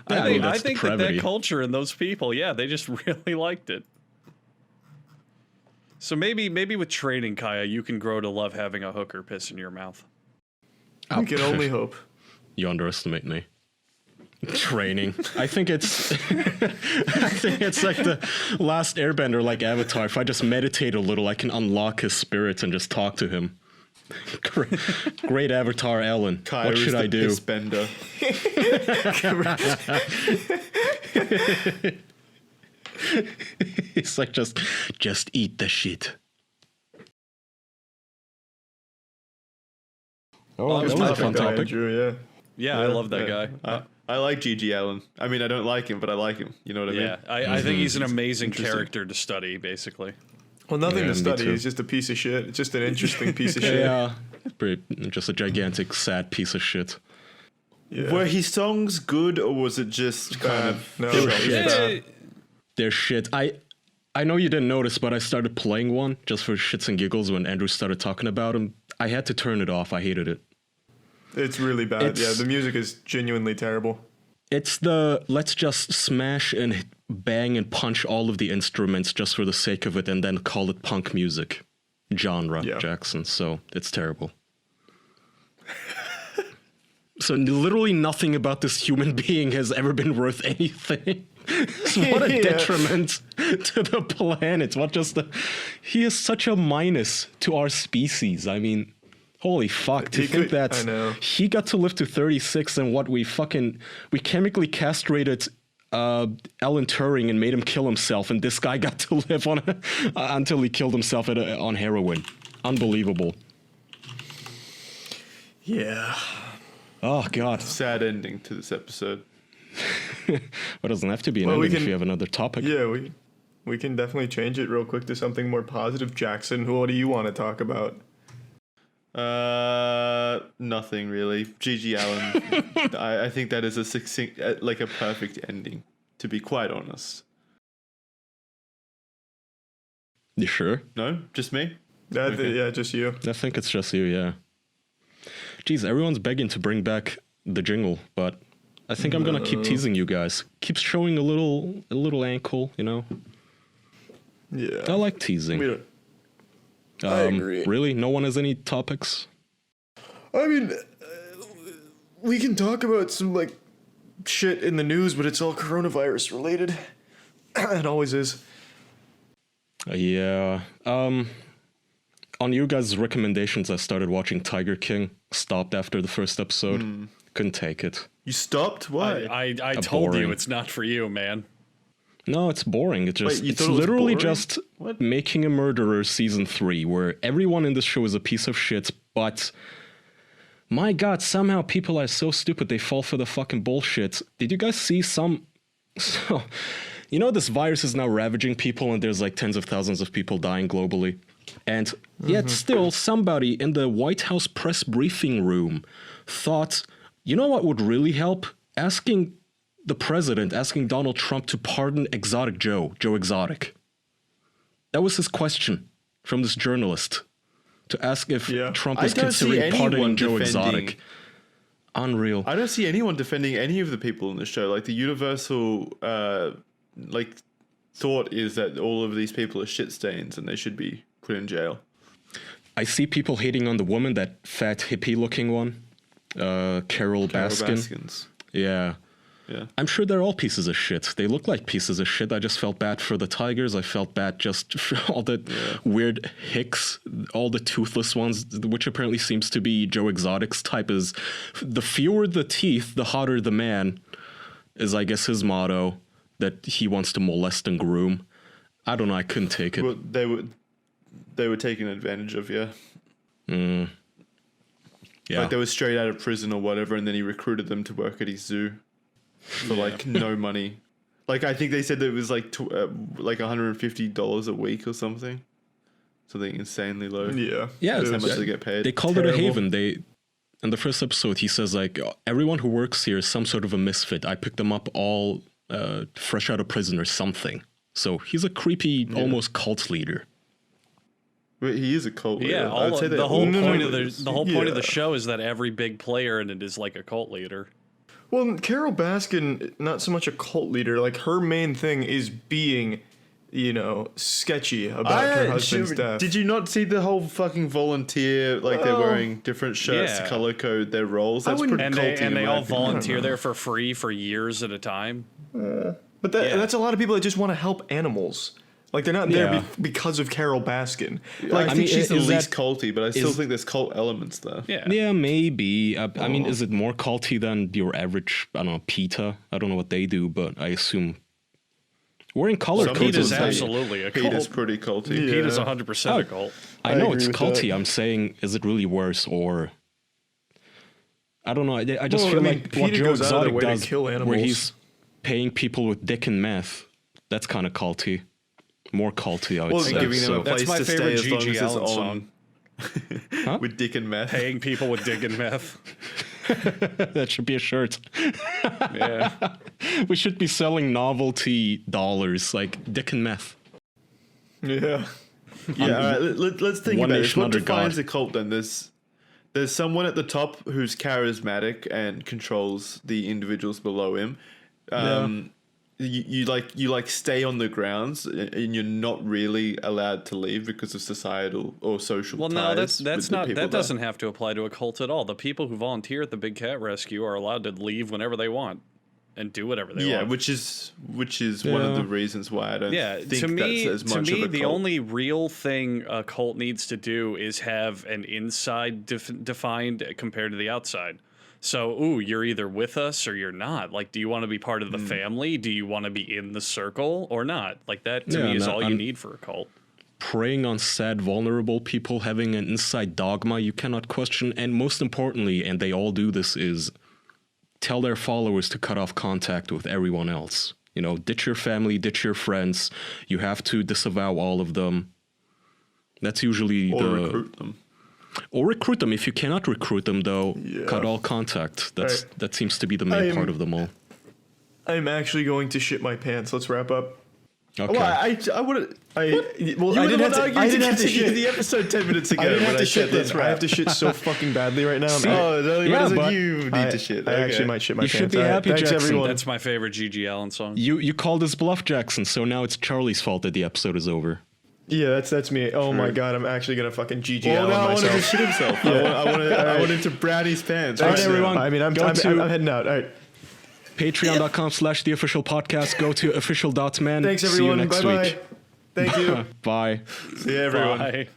I that's think depravity. that culture and those people, yeah, they just really liked it. So maybe with training, Kaya, you can grow to love having a hooker piss in your mouth. We can only hope. You underestimate me. Training. I think it's like the last airbender, like Avatar. If I just meditate a little, I can unlock his spirit and just talk to him. Great Avatar, Ellen. What should I do? Bender. It's like just eat the shit. Well, that was my a fun Guy, topic. Drew, yeah. Yeah, I love that guy. I like GG Allin. I mean, I don't like him, but I like him. You know what I mean? Yeah, I think he's an amazing Interesting. character to study, basically. Well, nothing Yeah, to me study. too. He's just a piece of shit. It's just an interesting piece of shit. Yeah, just a gigantic sad piece of shit. Yeah. Were his songs good, or was it just kind of... No, They were it's shit. bad. They're shit. I know you didn't notice, but I started playing one just for shits and giggles when Andrew started talking about him. I had to turn it off. I hated it. It's really bad. It's- Yeah, the music is genuinely terrible. It's the let's just smash and bang and punch all of the instruments just for the sake of it and then call it punk music genre, Yeah. Jackson. So it's terrible. So literally nothing about this human being has ever been worth anything. So what a Yeah. detriment to the planet. He is such a minus to our species. I mean, holy fuck, to He think could- that I know. he got to live to 36 and we chemically castrated Alan Turing and made him kill himself, and this guy got to live on until he killed himself on heroin. Unbelievable. Yeah. Oh god. Sad ending to this episode. It doesn't have to be an Well, we ending if can- you have another topic. Yeah, we can definitely change it real quick to something more positive. Jackson, what do you want to talk about? Nothing really. GG Allin. I think that is a succinct, like a perfect ending, to be quite honest. You sure? No, just me. Yeah, just you. I think it's just you, yeah. Jeez, everyone's begging to bring back the jingle, but I think I'm gonna keep teasing you guys. Keep showing a little ankle, you know. Yeah. I like teasing. I agree. Really? No one has any topics? I mean, we can talk about some, like, shit in the news, but it's all coronavirus related. It always is. Yeah. On you guys' recommendations, I started watching Tiger King. Stopped after the first episode. Couldn't take it. You stopped? Why? I told boring. you it's not for you, man. No, it's boring. It's just Wait, you it's thought it was literally boring? just Making a Murderer season 3, where everyone in this show is a piece of shit, but my god, somehow people are so stupid they fall for the fucking bullshit. Did you guys see some so you know this virus is now ravaging people and there's like tens of thousands of people dying globally. And yet still somebody in the White House press briefing room thought, you know what would really help? Asking Donald Trump to pardon Exotic Joe Exotic. That was his question from this journalist, to ask if Trump was considering pardoning Joe Exotic. Unreal. I don't see anyone defending any of the people in the show. Like, the universal thought is that all of these people are shit stains and they should be put in jail. I see people hating on the woman, that fat hippie looking one, Carol Baskin. Yeah. I'm sure they're all pieces of shit. They look like pieces of shit. I just felt bad for the tigers. I felt bad just for all the weird hicks, all the toothless ones, which apparently seems to be Joe Exotic's type. Is the fewer the teeth, the hotter the man, is I guess his motto, that he wants to molest and groom. I don't know. I couldn't take it. Well, they were taken advantage of, yeah. Yeah. Like, they were straight out of prison or whatever, and then he recruited them to work at his zoo for like no money. Like, I think they said that it was like $150 a week or something insanely low. Yeah, that's how much they get paid. They called it a haven. In the first episode, he says like, everyone who works here is some sort of a misfit. I picked them up all fresh out of prison or something. So he's a creepy, almost cult leader. But he is a cult leader. Yeah, the whole point of the show is that every big player in it is like a cult leader. Well, Carol Baskin, not so much a cult leader. Like, her main thing is being, sketchy about her husband's death. Did you not see the whole fucking volunteer? Like, they're wearing different shirts to color code their roles. That's pretty culty. And they all volunteer there for free for years at a time. But that's a lot of people that just want to help animals. Like, they're not there because of Carol Baskin. Like, I think she's the least culty, but I still think there's cult elements there. Yeah, maybe. I mean, is it more culty than your average, I don't know, PETA? I don't know what they do, but I assume wearing color codes PETA's absolutely a cult. PETA's pretty culty. Yeah. PETA's 100% a cult. I know it's culty. I'm saying, is it really worse, or I don't know. I just feel like what Joe Exotic does, where he's paying people with dick and meth, that's kind of culty. More culty, I would say. Giving them a place that's my to favorite stay as long GG as Allin it's song. on. With dick and meth. Paying people with dick and meth. That should be a shirt. Yeah. We should be selling novelty dollars, like dick and meth. Yeah. Yeah, all right, let's think One about it. nation What under defines God. a cult then? There's someone at the top who's charismatic and controls the individuals below him. You stay on the grounds and you're not really allowed to leave because of societal or social ties. Well, no, that doesn't there. have to apply to a cult at all. The people who volunteer at the Big Cat Rescue are allowed to leave whenever they want and do whatever they want. Yeah, which is one of the reasons why I don't think that's as much of a cult. The only real thing a cult needs to do is have an inside defined compared to the outside. So, you're either with us or you're not. Like, do you want to be part of the family? Do you want to be in the circle or not? Like, that to me is all you need for a cult. Preying on sad, vulnerable people, having an inside dogma you cannot question, and most importantly, and they all do this, is tell their followers to cut off contact with everyone else. Ditch your family, ditch your friends. You have to disavow all of them. That's usually recruit them. Or recruit them. If you cannot recruit them, though, cut all contact. That seems to be the main part of them all. I'm actually going to shit my pants. Let's wrap up. Okay. Well, I would. Well, You I were the didn't one have to arguing to shit. the episode 10 minutes ago. I didn't have when to said shit let's then. I wrap. have to shit so fucking badly right now. Oh, no, Yeah, yeah, but you need to shit. I Okay. actually might shit my You pants. should be All right, happy, thanks, Jackson. everyone. That's my favorite GG Allin song. You called his bluff, Jackson, so now it's Charlie's fault that the episode is over. Yeah, that's me. Oh my god, I'm actually gonna fucking GG Well, Allin now I want him to myself. shit himself. I want him to brown his pants. All right, Right, everyone. I mean, I'm heading out. All right. Patreon.com/theofficialpodcast. Go to official.man. Thanks, See you everyone. next Bye bye. week. Thank you. Bye. See you, everyone. Bye.